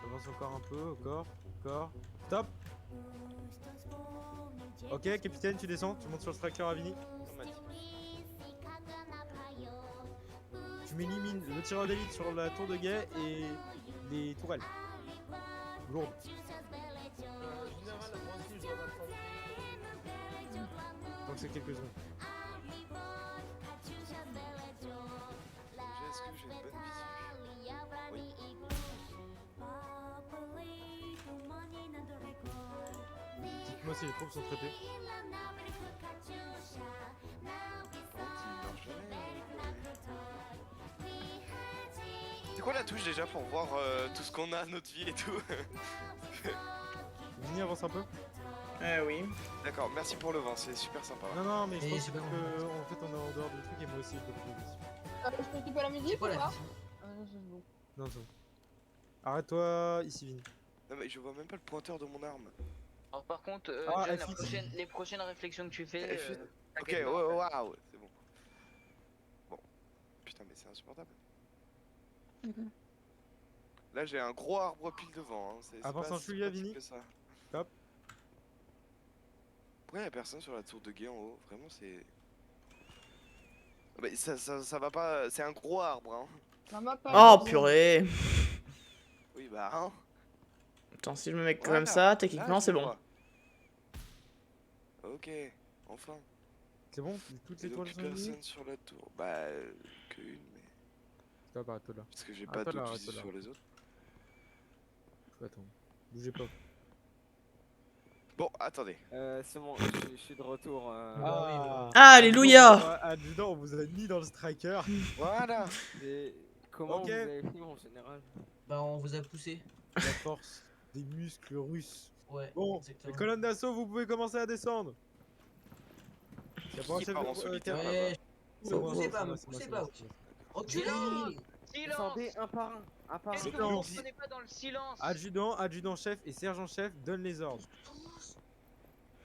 Avance encore un peu, encore. Stop. Ok, capitaine, tu descends, tu montes sur le striker à Vini. Tu m'élimines le tireur d'élite sur la tour de guet et les tourelles. Lourdes. Général, moi aussi, je dois m'attendre. Donc c'est quelques secondes. Déjà, est-ce que j'ai une bonne visu? Oui. Dites-moi si les troupes sont traitées. Par contre, il marche jamais. C'est quoi la touche déjà pour voir tout ce qu'on a, notre vie et tout? Vini avance un peu. Oui. D'accord, merci pour le vent, c'est super sympa. Non, mais je Et pense c'est que pas en fait on est en dehors du truc et moi aussi je peux plus vite. Je peux couper la c'est musique ou quoi la pas mission? Ah non, c'est bon. Non, c'est bon. Arrête-toi ici, Vini. Non mais je vois même pas le pointeur de mon arme. Alors par contre, Ah, John, F8. les prochaines réflexions que tu fais, F8. Ok, t'inquiète ouais, pas. waouh, c'est bon. Bon. Putain, mais c'est insupportable. Là, j'ai un gros arbre pile devant. Hein. C'est Avance pas un si chouïa, pratique Vini. que ça. Stop. Pourquoi y'a personne sur la tour de guet en haut? Vraiment, c'est. Ah bah, ça va pas. C'est un gros arbre, hein. La map Oh, purée. Oui, bah, hein. Attends, si je me mets Voilà. comme ça, techniquement, Là, c'est tu bon. vois. Ok, enfin. C'est bon? Toutes Et les donc, toiles plus sont éliminées? personne sur la tour. Bah, qu'une, mais. Stop, arrête-toi là. Parce que j'ai pas Arrête-toi là, d'autres arrête-toi visu là. sur les autres. Attends. Bougez pas. Bon, attendez. C'est bon, je suis de retour. Ah, Alléluia. Adjudant, on vous a mis dans le striker. Voilà. Et comment Ok. vous avez fait en général? Bah, on vous a poussé. La force des muscles russes. Ouais, Bon, exactement. les colonnes d'assaut, vous pouvez commencer à descendre. Qui part en solitaire là-bas? Ouais, C'est moi, poussez c'est pas, moi, me c'est moi, poussez c'est pas. moi, c'est moi. Enculé! Silence! Descendez un par un. Un par Qu'est-ce un. que Non. vous comprenez pas dans le silence? Adjudant-chef et sergent-chef donnent les ordres.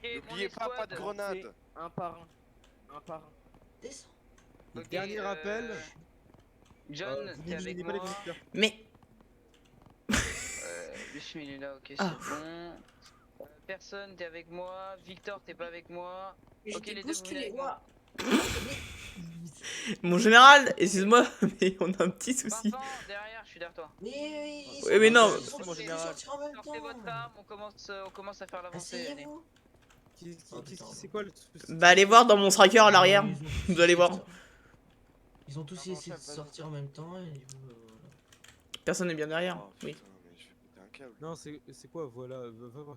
Et mon N'oubliez pas, pas de escouade. grenade. Un par un. Un par un. Descends. Et Ok, dernier rappel, John, vous t'es avec n'éliminez pas les moi. conducteurs. Mais Lucian, il est là, ok, c'est Ah. bon. Personne, t'es avec moi. Victor, t'es pas avec moi. Je Ok, t'ai les deux, vous venez bousculé, avec moi. mon général, excuse-moi, mais on a un petit souci. Vincent, derrière, je suis derrière toi. Mais ils Oui, mais non. ils sont Mon tous général. sortis en même Sortez votre temps. arme, on commence à faire l'avancée. allez. Asseyez-vous. Oh, putain. C'est quoi le souci? Bah allez voir dans mon striker à l'arrière. Ils ont tous Vous allez essayé voir. de sor- Ils ont tous Pardon, essayé de chef, vas-y. sortir en même temps et voilà. Personne n'est bien derrière. Oh, Oui. putain, mais je vais péter un câble. Non, c'est quoi, voilà, va voir.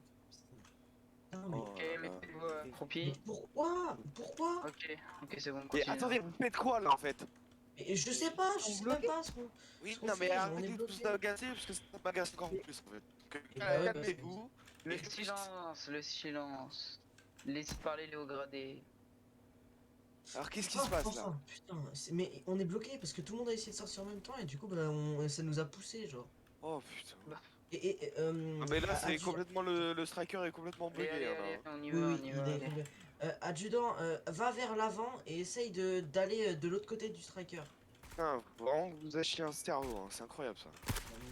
Putain, mais... Oh Ok, là là. mettez-vous mais accroupi. pourquoi? Pourquoi? Ok, c'est bon, Et continue. attendez, vous faites quoi là en fait? Et je sais pas, je sais même pas ce qu'on... Oui, Ce qu'on non mais fait, on arrêtez est de bloqué. tout agacer parce que ça m'agace encore plus en fait. Et bah ouais, parce que- Calmez-vous. Le silence, le silence. Laissez parler Léo Gradé. Alors qu'est-ce qui Ah, se passe là? enfin, putain, mais on est bloqué parce que tout le monde a essayé de sortir en même temps et du coup bah, ça nous a poussé genre. Oh putain. Ah, Mais là c'est complètement le striker est complètement Allez, bugué. allez, allez, Là. on y Oui, va, oui, on y il va. est allez. complet. Adjudant, va vers l'avant et essaye d'aller de l'autre côté du striker. Putain, vraiment vous achetez un cerveau, hein. C'est incroyable ça.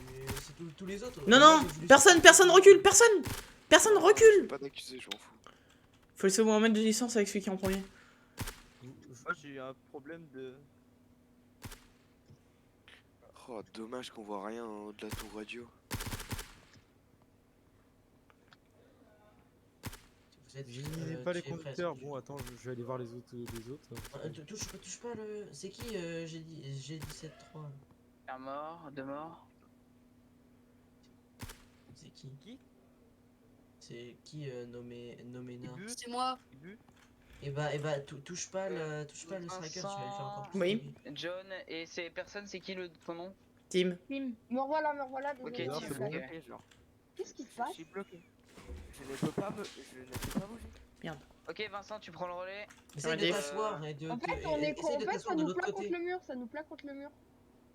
Mais c'est tous les autres. Non, Moi, non, j'ai voulu personne, sortir- personne recule, personne. Personne Je recule. vais pas d'accuser, je m'en fous. Faut laisser au moins mettre de distance avec celui qui est en premier. Moi j'ai eu un problème de. Oh dommage qu'on voit rien de la tour radio. Vous êtes, J'éliminais pas les tu es prêt, conducteurs. c'est- Bon, attends, je vais aller voir les autres. touche pas le. C'est qui j'ai 17-3. Un mort, deux morts. C'est qui? Qui? C'est qui nommé nain? Ibu C'est moi. Ibu Et bah, touche pas le striker, tu vas lui faire encore plus. Oui. de bruit. John, et ces personnes, c'est qui ton nom? Tim. Tim, me revoilà, Ok, désolé. non, Tim, c'est bon. ok. genre. Qu'est-ce qui se Je passe? suis bloqué. Je ne peux pas bouger. Ok, Vincent, tu prends le relais. Essaye de dire. t'asseoir et de. En fait, et- on est essaye en de fait, ça t'asseoir de nous l'autre plaque côté. contre le mur, ça nous plaque contre le mur.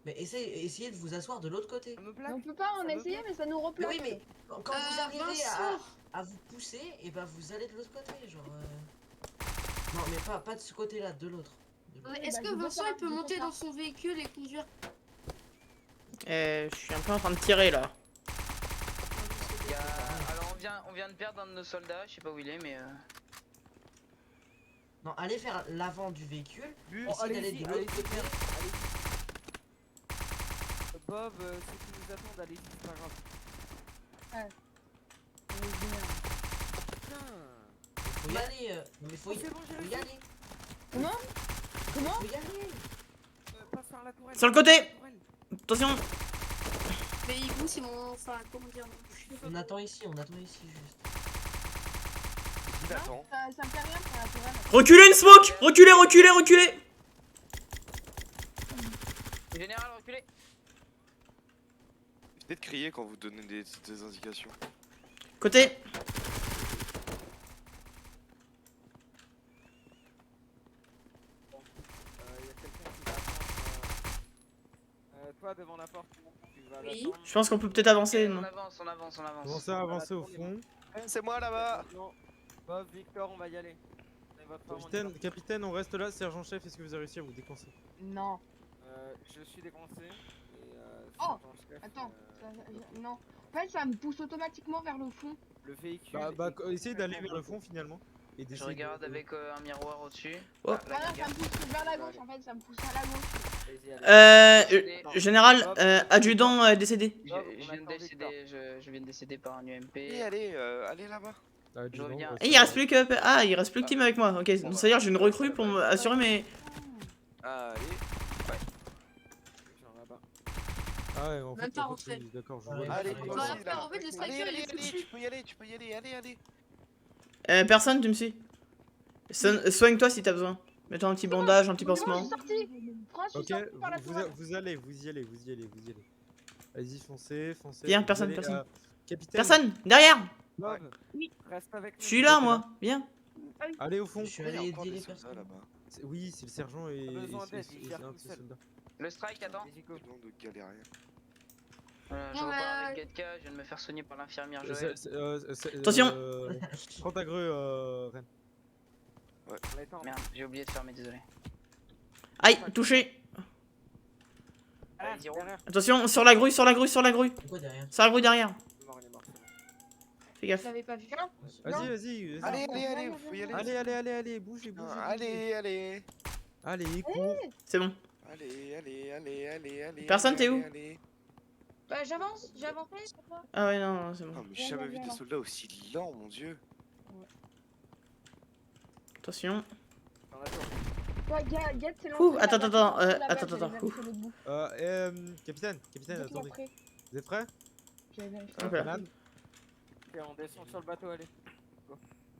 Mais essayez de vous asseoir de l'autre côté. Ça me Mais plaque. on peut pas, on Ça a me essayé, plaque. mais ça nous Mais replaque. oui, mais quand vous arrivez Vincent. à vous pousser, et bah vous allez de l'autre côté, genre. Non, mais pas de ce côté-là, de l'autre. De l'autre. Est-ce bah, que je veux Vincent pas, il peut je veux monter pas. dans son véhicule et conduire? Je suis un peu en train de tirer là. Alors, on vient de perdre un de nos soldats, je sais pas où il est, mais. Non, allez faire l'avant du véhicule. Bu, Essayez d'aller allez-y, de l'autre allez-y, côté. merde, allez-y. Bob, ceux qui nous attendent, allez-y, c'est pas grave. Putain. Faut y aller, non, mais faut y, Oh, c'est bon, j'ai faut y réussi. aller. Comment? Comment? Faut y aller. Passe par la tourelle. Sur le côté. La tourelle. Attention. Mais Igou, c'est mon. Enfin, comment dire? On attend ici juste. Il attend. Ça me fait rien pour la tourelle. Reculez une smoke. Reculez, reculez, reculez. Général, reculez. Évitez de crier quand vous donnez des indications. Côté. Il y a quelqu'un qui va attendre. Toi devant la porte. Tu vas Oui. l'attendre. Je pense qu'on peut peut-être avancer. Ok, Non on avance, on avance, on avance. Commencez à avancer au front. C'est moi là-bas. Non. Bob, Victor, on va y aller. Prenez votre arme, on y va. Capitaine, on reste là. Sergent-chef, est-ce que vous avez réussi à vous décoincer? Non. Je suis déconcé. Et, Oh, sergent-chef, Attends, non. En fait, ça me pousse automatiquement vers le fond. le véhicule. Essayez d'aller vers le fond finalement. Et Je d'essayer regarde de- avec un miroir au-dessus. Oh. Ah, là, Voilà, regarde. ça me pousse vers la gauche, en fait, ça me pousse à la gauche. Général, adjudant décédé. Je viens de décéder, je viens de décéder par un UMP. Allez là-bas. Ah, Je disons, reviens. Et il reste plus que. Ah, il reste plus que Tim avec moi. Ok, donc c'est-à-dire j'ai une recrue pour assurer mes. Allez. Genre là-bas. Ah ouais, en Même fait, pas en rentré. fait, oui, d'accord, je Allez, vois. Allez, allez, toi Voilà, aussi, là. en fait, le Allez, striker, il est allez, dessus. tu peux y aller, tu peux y aller, allez. Personne, tu me suis. Soigne-toi si t'as besoin. Mets-toi un petit bandage, un petit pansement. Je suis sorti. France, je Ok, suis sorti par la tourelle. vous y allez. Allez-y, foncez. Viens, Vous personne, allez, personne. Capitaine, Personne, derrière. Bob, Oui. reste avec nous. Je suis là, moi. Viens. allez au fond. Je suis Il y a allé encore aider des les soldats personnes. là-bas. Oui, c'est le sergent et Pas besoin d'aide, il et gère un tout de ses seul. soldats. Le strike, attends. Vas-y, go. Nom de galérien. Voilà, je Non, repars mais, avec 4K, je viens de me faire soigner par l'infirmière Joël. Attention. Prends ta grue, Ren. On est en- Merde, j'ai oublié de fermer, désolé. Aïe, touché. Ah, Vas-y, roule. derrière. Attention, sur la grue, sur la grue, sur la grue. C'est quoi derrière? Sur la grue derrière. Il est mort, c'est bon. Fais Je gaffe. l'avais pas vu. Vas-y, vas-y. Allez, allez, allez, faut y aller. Allez, bougez, bougez. Allez, allez. Allez, cours. C'est bon. Allez. Personne, t'es où? Allez. Bah, j'avance, j'ai avancé, c'est pas. Ah ouais, non, c'est bon. Oh, mais j'ai jamais vu des soldats aussi lents, mon dieu. Attention. Dans la tour. Ouais, Gat, c'est Ouh, l'entrée, attends, là-bas, attends, c'est l'entrée, attends, là-bas, attends, j'avais vérifié l'autre bout. Capitaine, Dès qu'il attendez. après, Vous êtes prêts? j'avais vérifié. Hop là. Grenade. Ok, on descend sur le bateau, allez.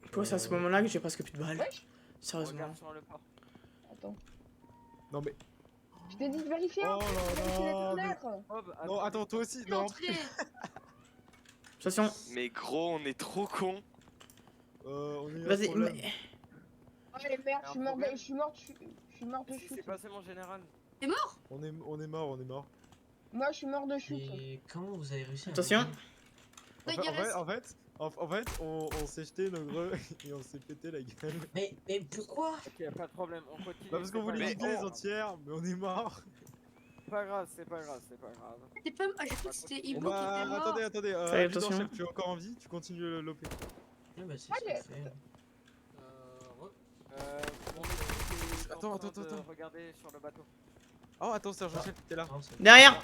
Pourquoi c'est à ce moment-là que j'ai presque plus de balles? Wesh. On Sérieusement. regarde sur le port. Attends. Non, mais. Je t'ai dit de vérifier, Oh hein, là j'ai vérifié là, les mais- fenêtres. Oh, bah, Non, attends, toi aussi. Non. L'entrée. Attention. Mais gros, on est trop cons. On est Vas-y, problème. mais... Allez, merde, je suis mort de, je suis mort de C'est chute. passé mon général. On est mort. Moi, je suis mort de chute. Et comment vous avez réussi à Attention. mourir? En fait, on s'est jeté nos greux et on s'est pété la gueule. Mais pourquoi? Ok, pas de problème, on continue. Bah parce qu'on c'est pas voulait grave. niquer les entières, mais on est mort. C'est pas grave, c'est pas grave. C'était pas. Ah, j'ai cru que c'était Bon Ibo qui bah était mort. attendez, Fais adjudant attention. chef, tu es encore en vie, tu continues l'OP. Ouais, bah c'est ce Allez. qu'on fait. Mon équipe est en Attends, train de attends. Regardez sur le bateau. Oh attends, sergent chef, t'es là. Non, c'est- Derrière.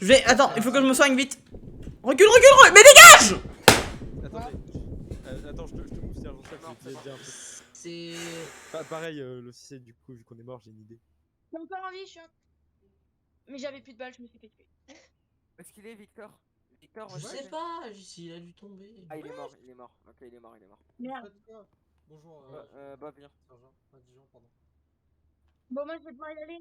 Je vais... Attends, il faut que je me soigne vite. Recule. Mais dégage. Attendez. Attends, je te move sergent chef, Non, je vais te dire un truc. C'est... Pareil, l'officier du coup, vu qu'on est mort, j'ai une idée. J'ai encore envie, je suis un... Mais j'avais plus de balles, je me suis fait tuer. Où est-ce qu'il est, Victor? Victor, Je sais pas, s'il a dû tomber. Ah, il est mort. Ok, il est mort. Merde. Bonjour, Bob, viens. sergent. Dijon, pardon. Bon, moi, je vais devoir y aller.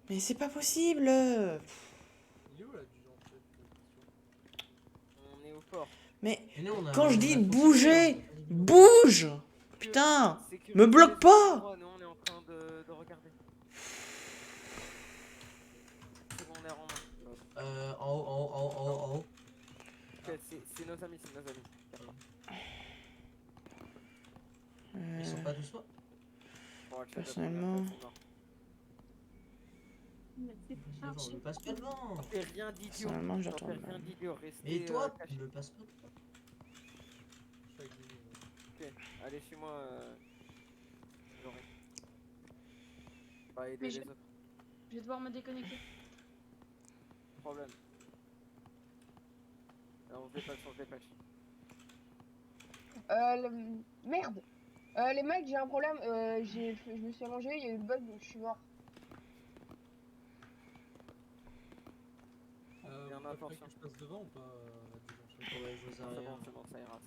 Mais c'est pas possible. Il est où là, Dijon en fait, On est au port. Mais Et nous, on a- quand je on dis a bouger, continué, bouge. Putain. Me bloque pas. Nous, on est en train de regarder. C'est bon, on est en main. en haut. Ok, c'est nos amis. Ils sont pas tous morts. Bon, ok, Personnellement. d'accord, c'est mort. On ne passe pas devant. Fais rien d'idiot. Personnellement, je T'en fais retourne. rien d'idiot. Restez Et toi, cachés. tu ne passes pas. Je suis avec Dijon. Ok, allez chez moi. Laurie. Va aider Mais les je- autres. Je vais devoir me déconnecter. Problème. On se dépêche. Merde. Les mecs, j'ai un problème. Je me suis allongé, il y a eu le bug, donc je suis mort. Il y en a, Vous préférez attention. que je passe devant ou pas, Dijon chef? Ouais, je vous C'est arrive. bon, ça ira.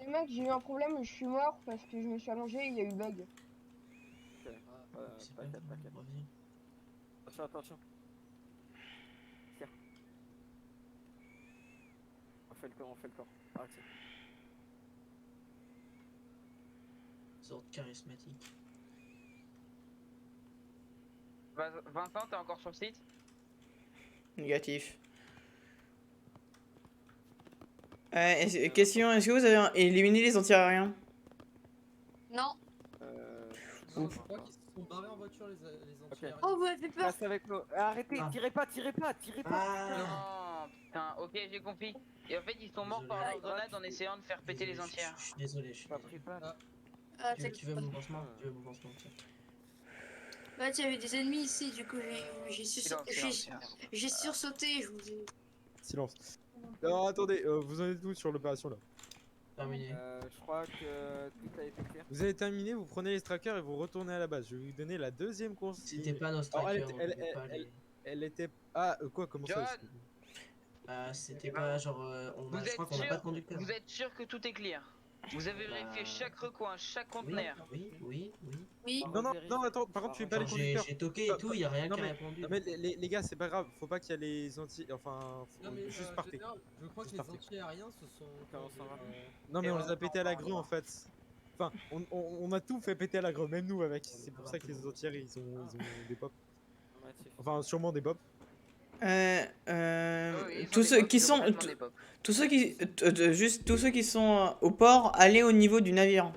Les mecs, j'ai eu un problème, je suis mort parce que je me suis allongé, il y a eu le bug. C'est pas T'inquiète. grave, reviens. Attention. Tiens. On fait le corps. Arrêtez. Sorte charismatique. Vincent, t'es encore sur le site? Négatif. Question, est-ce que vous avez éliminé les anti-aériens? Non. Je crois qu'ils se sont barrés en voiture les entières. Oh, vous m'avez fait peur. Reste avec nous. Arrêtez, Ah. tirez pas. Ah. Non, putain, ok, j'ai compris. Et en fait, ils sont morts par leur grenade en essayant de faire péter les entières. Je suis désolé, je suis Pas désolé. pris pas. Ah, Tu veux mon pansement? Tiens. Bah, il y avait des ennemis ici, du coup, Silence. j'ai sursauté, je vous ai. Silence. Alors attendez, vous en êtes où sur l'opération là? Terminé. Je crois que tout a été clair. Vous avez terminé, vous prenez les trackers et vous retournez à la base. Je vais vous donner la deuxième consigne. C'était pas nos Alors, strikers, on pouvait pas aller. Elle était... Ah, quoi, comment ça? John C'était pas genre... je crois qu'on a pas de conducteur. Vous êtes sûr que tout est clair? Vous avez vérifié chaque recoin, chaque Oui, conteneur? oui. Oui. Non, attends, par contre, tu es pas les J'ai conducteurs. j'ai toqué et tout, y a rien Non, qui a mais- répondu. Non, mais les gars, c'est pas grave, faut pas qu'il y ait les anti... Enfin, Non, mais juste partez. général, je crois que Juste les partez. anti-aériens se sont. Comment ça va Non, mais Et on on les a pété à la grue en fait. Enfin, on a tout fait péter à la grue, même nous avec. C'est pour ça que les anti ils ont des pops. Enfin, sûrement des pops. Ils font Tous des ceux pop, qui ils ont sont, complètement des pop. tous ceux qui, juste tous ceux qui sont au port, allez au niveau du navire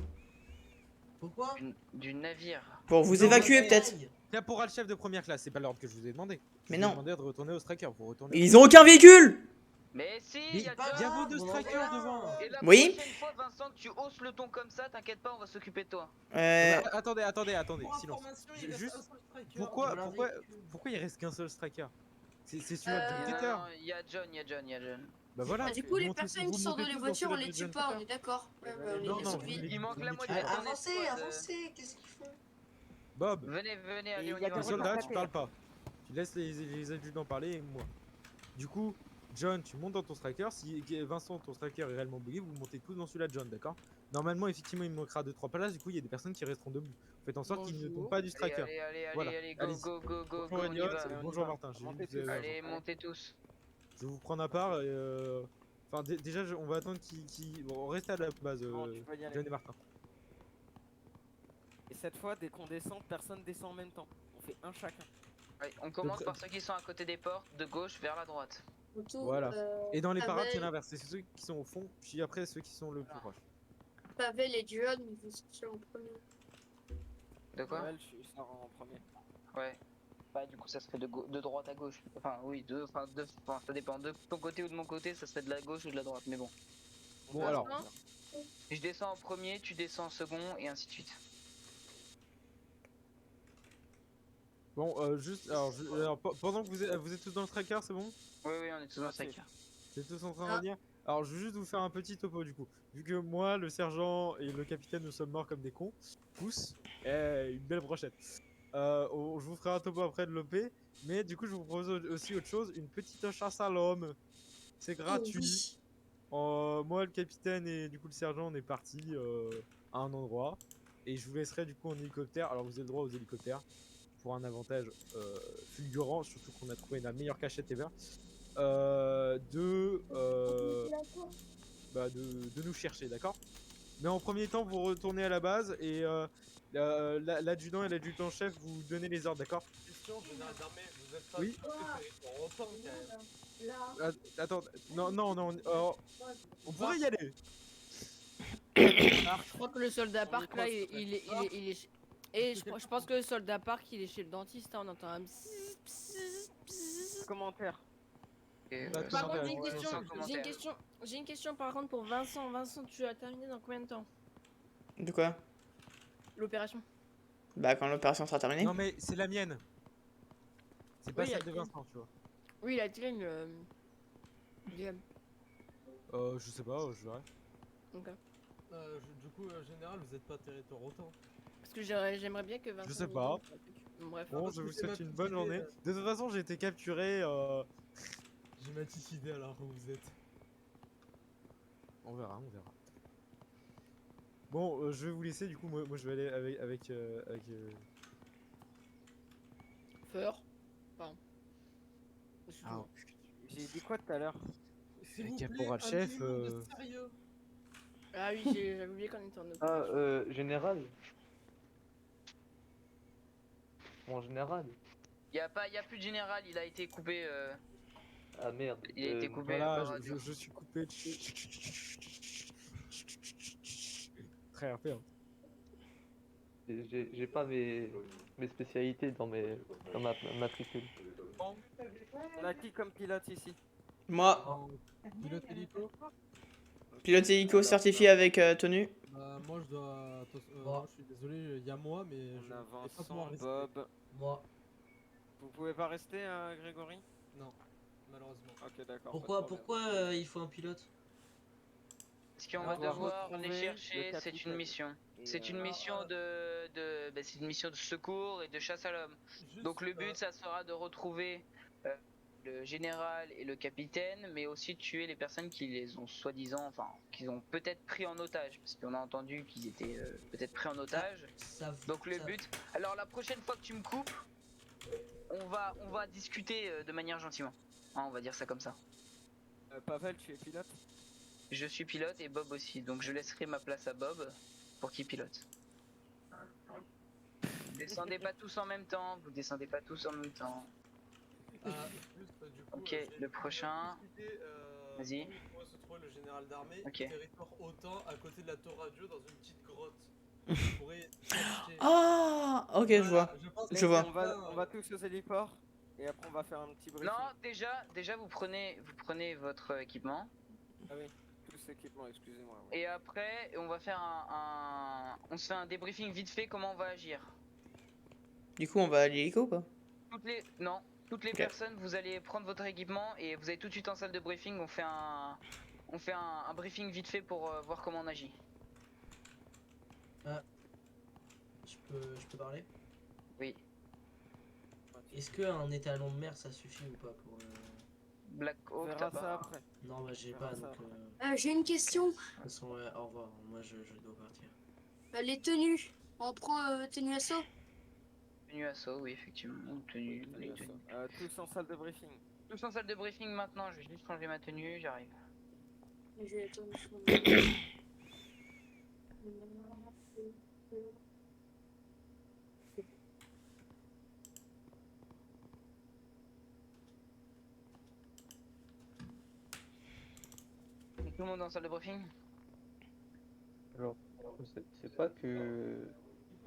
Pourquoi? Du navire. pour vous Dans évacuer votre peut-être. taille. Caporal chef de première classe, c'est pas l'ordre que je vous ai demandé. Je Mais vous ai non. demandé de retourner au striker. Vous retournez. Ils ont aucun véhicule. Mais si, Mais il y a pas il y a John. vos deux on en strikers voit un. devant. Et la Oui. prochaine fois, Vincent, que tu hausses le ton comme ça, t'inquiète pas, on va s'occuper de toi. Attendez, Pour silence. information, il reste Juste, un seul striker. pourquoi il reste qu'un seul striker? C'est celui Euh, du Non, Peter. non, il y a John. Bah voilà. Du coup, les Montez- personnes vous qui sortent de montez les tous dans voitures, on celui les de tue John pas, on Peter. est d'accord. On les Non, laisse non, au vide. Il manque la vous moitié mettez- de ton Avancez, escouade. avancez, qu'est-ce qu'ils font? Bob, Venez, allez, Et on il y a y des va. le soldat, tu taper. parles pas. Tu laisses les adjudants parler et moi. Du coup, John, tu montes dans ton striker. Si Vincent, ton striker est réellement bugué, vous montez tous dans celui-là de John, d'accord? Normalement, effectivement, il me manquera 2-3 places. Du coup, il y a des personnes qui resteront debout. Faites en sorte qu'ils ne tombent pas du striker. Allez, Voilà. go, Allez-y. go, Bonjour on y Elliot, va. bonjour Martin. J'ai vu Montez que vous avez tous. rejoint. Allez, montez tous. Je vais vous prendre à part. Enfin, déjà, on va attendre Bon, restez à la base, Bon, tu peux y aller. John et Martin. Et cette fois, dès qu'on descend, personne descend en même temps. On fait un chacun. Allez, on commence par ceux qui sont à côté des portes, de gauche vers la droite. Autour, Voilà. Et dans les parades, c'est Pavel, l'inverse. C'est ceux qui sont au fond, puis après ceux qui sont le plus proche. Pavel et John, vous sortez en premier. De quoi? Ouais, je sors en premier. Ouais. Bah du coup ça serait de droite à gauche. Enfin oui, ça dépend de ton côté ou de mon côté, ça serait de la gauche ou de la droite, mais bon. Bon, alors. Je descends en premier, tu descends en second et ainsi de suite. Bon, juste. Alors, pendant que vous êtes tous dans le tracker, c'est bon? Oui, on est tous dans le striker. Vous êtes tous en train de dire. Alors, je vais juste vous faire un petit topo du coup. Vu que moi, le sergent et le capitaine, nous sommes morts comme des cons. Pousse. Une belle brochette. Je vous ferai un topo après de l'OP. Mais du coup, je vous propose aussi autre chose. Une petite chasse à l'homme. C'est gratuit. Moi, le capitaine et du coup le sergent, on est parti à un endroit. Et je vous laisserai du coup en hélicoptère. Alors, vous avez le droit aux hélicoptères. Pour un avantage fulgurant. Surtout qu'on a trouvé la meilleure cachette ever. De nous chercher, d'accord? Mais en premier temps, vous retournez à la base et l'adjudant et l'adjudant-chef vous donnez les ordres, d'accord? Question, général d'armée, vous êtes pas Oui. on retombe quand même. Attends, non, on pourrait y aller. Alors je crois que le soldat park là il est et je pense que le soldat park il est chez le dentiste, hein, on entend un bzzz, bzzz, bzzz. Commentaire. Par contre j'ai une question par contre pour Vincent. Vincent, tu as terminé dans combien de temps De quoi? l'opération? Bah quand l'opération sera terminée. Non mais c'est la mienne. C'est pas Oui, celle de Vincent, tu vois. Oui, il a tiré une DM. Je sais pas, je verrai. Ok. Du coup, général, vous êtes pas territoire autant. Parce que j'aimerais bien que Vincent. Je sais pas. Bref. Bon, je vous souhaite une bonne journée. De toute façon, j'ai été capturé. J'ai ma petite idée alors où vous êtes. On verra. Bon, je vais vous laisser. Du coup, moi je vais aller avec Feur. Pardon. Ah, J'ai dit quoi tout à l'heure? S'il vous caporal plaît, un chef, minimum de sérieux. Ah oui, j'avais oublié qu'on était en opération. Général. Mon général. Y a plus de général, il a été coupé. Ah merde. Il a été coupé. voilà, par radio. je suis coupé. Très RP. Hein. J'ai pas mes spécialités dans ma matricule. On a qui comme pilote ici? Moi, Pilote hélico. pilote hélico certifié avec tenue. Moi je dois. Moi. Je suis désolé, il y a moi, mais On je avance vais pas sans pouvoir rester. Bob. Moi. Vous pouvez pas rester, Grégory? Non, malheureusement. Ok, d'accord. Pourquoi il faut un pilote? Ce qu'on On va va devoir retrouver les chercher, le c'est une capitaine. mission. Et, C'est une mission c'est une mission de secours et de chasse à l'homme. Juste, Donc le but, ça sera de retrouver le général et le capitaine, mais aussi de tuer les personnes qui les ont soi-disant, enfin, qu'ils ont peut-être pris en otage, parce qu'on a entendu qu'ils étaient peut-être pris en otage. Donc le but. Alors la prochaine fois que tu me coupes, on va discuter de manière gentiment. Hein, on va dire ça comme ça. Pavel, tu es pilote? Je suis pilote et Bob aussi, donc je laisserai ma place à Bob pour qu'il pilote. Vous descendez pas tous en même temps, Du coup, Ok, j'ai le prochain. discuté, Vas-y. où pourrait se trouver le général d'armée, Ok. territoire autant à côté de la tour radio dans une petite grotte. Vous pourrez chercher. Ah, ok, je vois. Je pense Je que vois. On va tous aux héliports et après on va faire un petit briefing. Non, déjà vous prenez votre équipement. Ah oui, tout cet équipement, excusez-moi. Ouais. Et après, on va faire on se fait un débriefing vite fait comment on va agir. Du coup, on va à l'hélico ou pas? Toutes les Ok. personnes, vous allez prendre votre équipement et vous allez tout de suite en salle de briefing. On fait un briefing vite fait pour voir comment on agit. Je peux parler? Oui. Est-ce qu'un étalon de mer ça suffit ou pas pour. Black On Hawk, verra t'as ça pas. après. Non, bah j'ai On pas verra donc. ça J'ai une question. De toute façon, ouais, au revoir. Moi je dois partir. Les tenues. On prend tenue assaut. Tenue assaut, oui, effectivement. Tenue. Tous en salle de briefing. Tous en salle de briefing maintenant. Je vais juste changer ma tenue, j'arrive. Je vais attendre. Tout le monde en salle de briefing? Alors, c'est pas que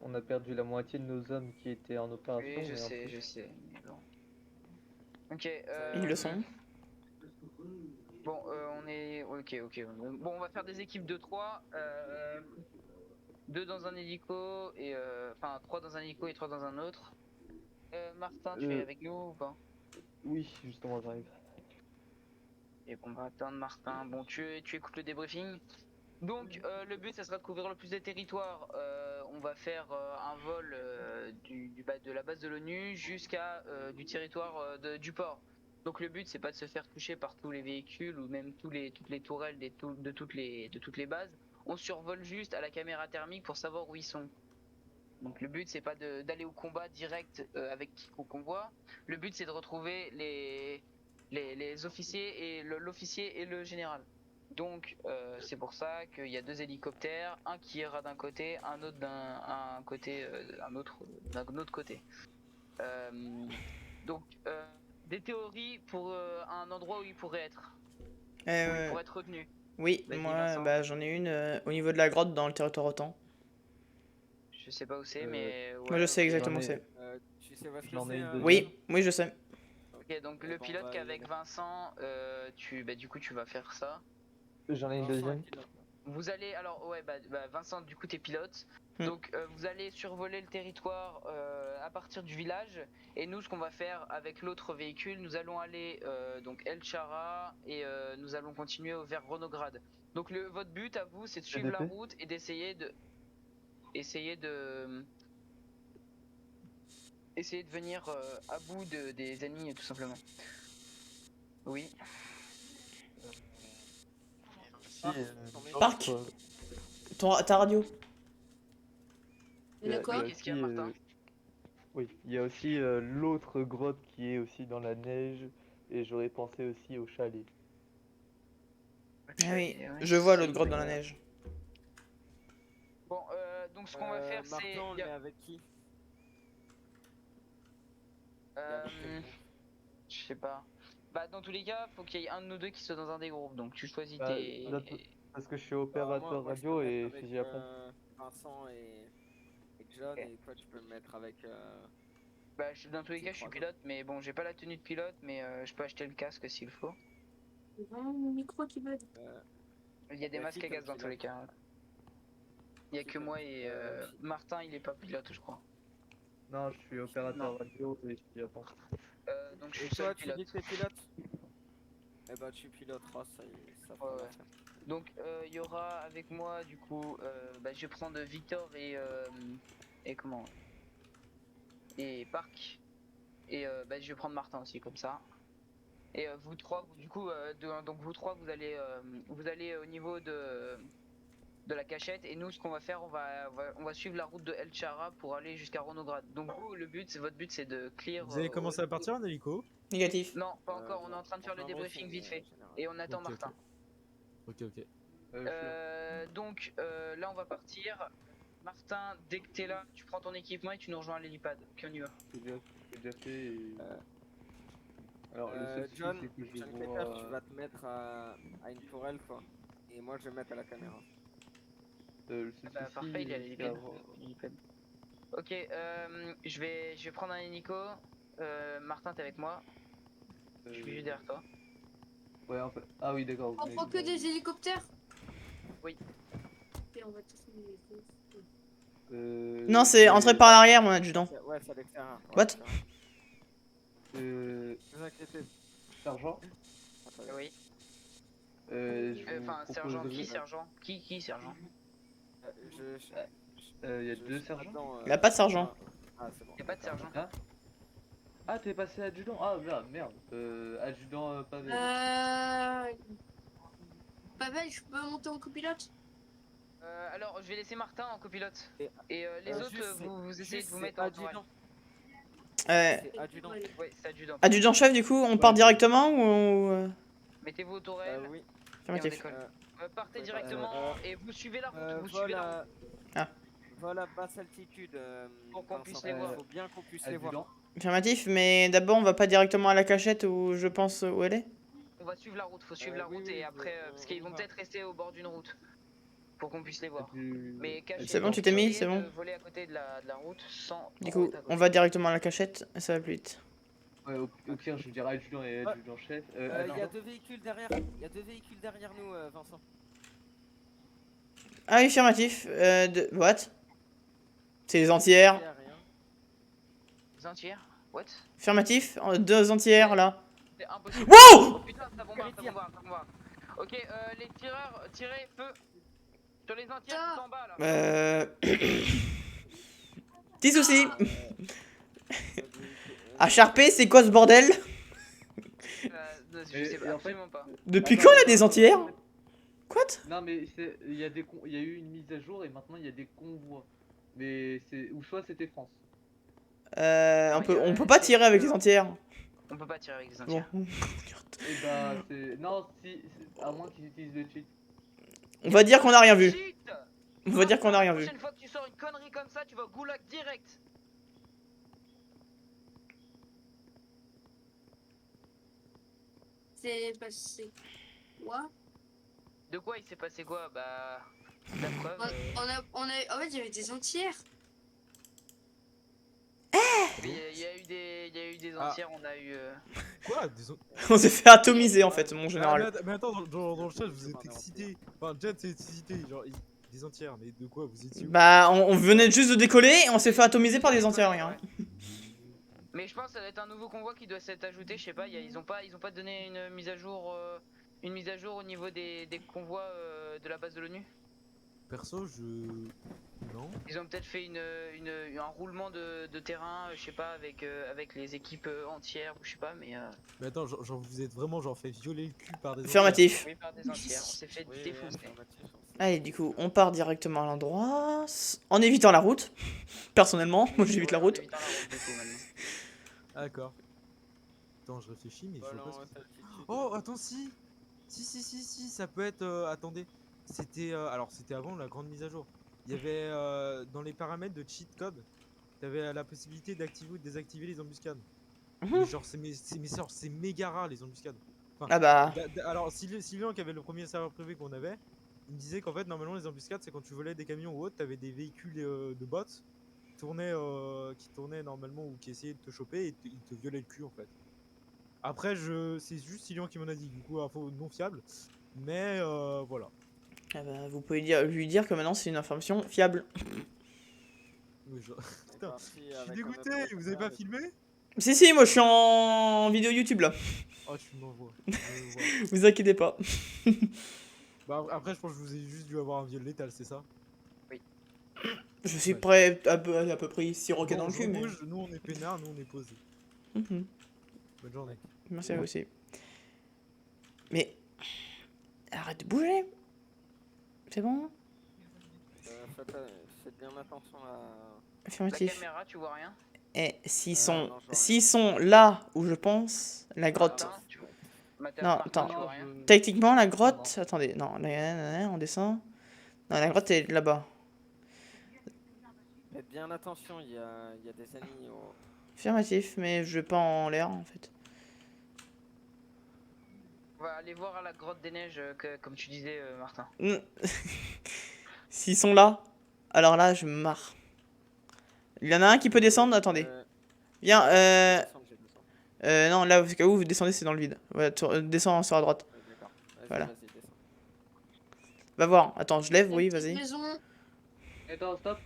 on a perdu la moitié de nos hommes qui étaient en opération. Oui, je mais en sais, plus- je sais. Mais bon. Ok. Ils le sont. Bon, on est. Ok. Bon, on va faire des équipes de 3. 2 dans un hélico et. Enfin, 3 dans un hélico et 3 dans un autre. Martin, tu es avec nous ou pas? Oui, justement, j'arrive. Et bon, on va attendre Martin. Bon, tu écoutes le débriefing. Donc, le but, ça sera de couvrir le plus de territoires. On va faire un vol de la base de l'ONU jusqu'à du territoire du port. Donc, le but, c'est pas de se faire toucher par tous les véhicules ou même toutes les tourelles de toutes les bases. On survole juste à la caméra thermique pour savoir où ils sont. Donc, le but, c'est pas d'aller au combat direct avec qui qu'on convoie. Le but, c'est de retrouver les officiers et l'officier et le général. Donc c'est pour ça qu'il y a 2 hélicoptères, un qui ira d'un côté, un autre d'un autre côté. Donc des théories pour un endroit où il pourrait être, où il pourrait être retenu. Oui, Vas-y, moi, Vincent. bah, j'en ai une au niveau de la grotte dans le territoire OTAN. Je sais pas où c'est, mais ouais, Moi, je sais ok. exactement où c'est. Tu sais où est-ce que J'en ai c'est une deuxième. Oui, je sais. Ok, donc le pilote qui est avec Vincent, du coup tu vas faire ça. J'en ai une deuxième. Vous allez, alors ouais, Vincent, du coup t'es pilote, donc vous allez survoler le territoire à partir du village, et nous ce qu'on va faire avec l'autre véhicule, nous allons aller donc El Chara et nous allons continuer vers Ronograd. Donc votre but à vous, c'est de suivre la CDP. route et d'essayer de venir à bout des ennemis tout simplement. Oui. Parc. Ta radio. Il y a- De quoi il y a Qu'est-ce qu'il y a, aussi, Martin? Oui, il y a aussi l'autre grotte qui est aussi dans la neige et j'aurais pensé aussi au chalet. Ah oui, je vois l'autre grotte dans la neige. Bon, donc ce qu'on va faire, c'est. Martin, on le met avec qui? Je sais pas. Bah, dans tous les cas, faut qu'il y ait un de nous deux qui soit dans un des groupes. Donc tu choisis Bah, tes. Parce que je suis opérateur Moi, je peux radio me et mettre avec, fusil à pompe. Vincent et John, et toi tu peux me mettre avec. Bah, dans tous les cas, je suis pilote, mais bon, j'ai pas la tenue de pilote, mais je peux acheter le casque s'il faut. Le micro qui bug. Il y a des y a masques qui à gaz comme dans tous les cas. Il y a que moi et Martin, il est pas pilote, je crois. Non, je suis opérateur radio et fusil à pompe. Donc je Et suis toi, seul tu pilote. dis que t'es pilote? Eh bah tu piloteras, ça fera Ouais. l'affaire. Donc il y aura avec moi du coup, je vais prendre Victor et comment et Park et je vais prendre Martin aussi comme ça. Et vous trois, du coup, donc vous trois, vous allez au niveau de la cachette et nous ce qu'on va faire, on va suivre la route de El Chara pour aller jusqu'à Ronograd. Donc vous, votre but c'est de clear. Vous avez commencé à partir en hélico? Négatif. Non, pas encore. On est en train de faire le débriefing vite fait et on attend Martin. Ok. Donc là on va partir. Martin, dès que t'es là, tu prends ton équipement et tu nous rejoins à l'hélipad. Ok, on y va. C'est déjà fait et... Alors, le seul souci, John, c'est que je John les Crater, tu vois. vas te mettre à une tourelle, toi. Et moi, je vais me mettre à la caméra. Le seul Bah, souci, parfait, il est c'est nickel. avoir nickel. Ok, je vais prendre un hélico. Martin, t'es avec moi. Je suis juste derrière toi. Ouais, en fait. Ah oui, d'accord. On prend que des hélicoptères? Oui. Et on va tous les hélicoptères. Non, c'est entrer par l'arrière, mon adjudant. Ouais, c'est à l'extérieur. Ouais, What? l'extérieur. Euh. Ne vous inquiétez. Sergent Oui. Je Enfin, vous sergent, qui proposerais. sergent? Qui sergent? Il y a deux sergents. Il a pas de sergent. Ah, c'est bon. Y'a pas de sergent. Hein? Ah, t'es passé adjudant? Ah, merde. Adjudant Pavel. Pavel, je peux monter en copilote? Alors, je vais laisser Martin en copilote. Et les juste, autres, vous essayez de vous mettre en adjudant. tourelle. C'est adjudant. Ouais, c'est adjudant. Adjudant-chef, du coup, on part directement ou... Mettez-vous aux tourelles. Oui. Et on Affirmatif. décolle. Partez directement et vous suivez la route. Vous Vol suivez la route. Ah. Vol à basse altitude. Pour qu'on puisse Vincent. les voir. Faut bien qu'on puisse les voir. Affirmatif, mais d'abord, on va pas directement à la cachette où je pense où elle est. On va suivre la route, faut suivre la route et après, parce qu'ils vont peut-être rester au bord d'une route pour qu'on puisse les voir. Mais cachez. C'est bon, tu t'es mis, c'est bon. Voler à côté de la route sans. Du coup, on va directement à la cachette et ça va plus vite. Ouais, au pire, je dirais adjudant et adjudant-chef. Il y a deux véhicules derrière. Il y a deux véhicules derrière nous, Vincent. Ah oui, affirmatif. What? C'est les entières. Les entières? What? Affirmatif, deux entières là. C'est impossible. Wow! Oh putain, ça bombarde, ça bombarde, ça bombarde. Ok, les tireurs, tirez, feu. Sur les entières tout en bas là. Petit souci. HRP, c'est quoi ce bordel? Je sais absolument pas. Depuis quand on a des entières? Quoi? Non, mais il y a eu une mise à jour et maintenant il y a des convois. Mais c'est. Ou soit c'était France. On peut pas tirer avec les entières. On peut pas tirer avec les entières. Bon. Et bah, c'est. Non, à moins qu'ils utilisent le cheat. On va dire qu'on a rien vu. Cheat. On va dire qu'on a rien La vu. prochaine fois que tu sors une connerie comme ça, tu vas au goulag direct. C'est passé quoi? De quoi il s'est passé quoi? Bah. La preuve. En fait, il y avait des entières. Il y a eu des entières, on a eu. Quoi? On s'est fait atomiser en fait, mon général. Mais attends, dans le chat, vous êtes excité. Enfin, Jet s'est excité. Genre, des entières, mais de quoi vous étiez où? Bah, on venait juste de décoller et on s'est fait atomiser par des entières, rien. Mais je pense que ça doit être un nouveau convoi qui doit s'être ajouté, je sais pas, ils ont pas donné une mise à jour au niveau des convois de la base de l'ONU. Perso, non. Ils ont peut-être fait un roulement de terrain, je sais pas, avec les équipes entières, ou je sais pas, mais. Mais attends, genre vous êtes vraiment genre fait violer le cul par des Affirmatif. Oui, par des entières, on s'est fait défoncer. Allez, du coup, on part directement à l'endroit, en évitant la route. Personnellement, moi j'évite la route. D'accord. Attends, je réfléchis, mais je vois pas ce que c'est. Oh, attends, si, ça peut être. Attendez, c'était c'était avant la grande mise à jour. Il y avait dans les paramètres de cheat code, t'avais la possibilité d'activer ou de désactiver les embuscades. Mais genre, c'est méga rare les embuscades. Enfin, Ah bah. Alors, Sylvain qui avait le premier serveur privé qu'on avait, il me disait qu'en fait, normalement, les embuscades, c'est quand tu volais des camions ou autre, t'avais des véhicules de bots qui tournaient normalement ou qui essayaient de te choper et ils te violaient le cul en fait. Après, c'est juste Sylvain qui m'en a dit, du coup, info non fiable, mais voilà. Ah bah, vous pouvez lui dire que maintenant c'est une information fiable. Oui, putain, je suis dégoûté, vous avez pas filmé? Si, moi je suis en vidéo YouTube là. Oh, tu m'envoies. Vous inquiétez pas. Bah, après, je pense que je vous ai juste dû avoir un viol létal, c'est ça? Oui. Je suis prêt à peu près 6 roquettes dans le cul, mais. Nous on est peinards, nous on est posés. Bonne journée. Merci à vous aussi. Mais. Arrête de bouger. C'est bon? Faites bien attention à. Affirmatif. La caméra, tu vois rien? Et s'ils sont là où je pense, la grotte. Non, attends. Techniquement, la grotte. Attendez, non, on descend. Non, la grotte est là-bas. Faites bien attention, il y a des ennemis au. Affirmatif, mais je vais pas en l'air en fait. va aller voir à la grotte des neiges, comme tu disais, Martin. S'ils sont là, alors là, je me marre. Il y en a un qui peut descendre, attendez. Viens, non, là, parce que où vous descendez, c'est dans le vide. Ouais, descends sur la droite. D'accord. Voilà. Vas-y, descends. Va voir. Attends, je lève, oui, Petite vas-y. maison. Attends, stop.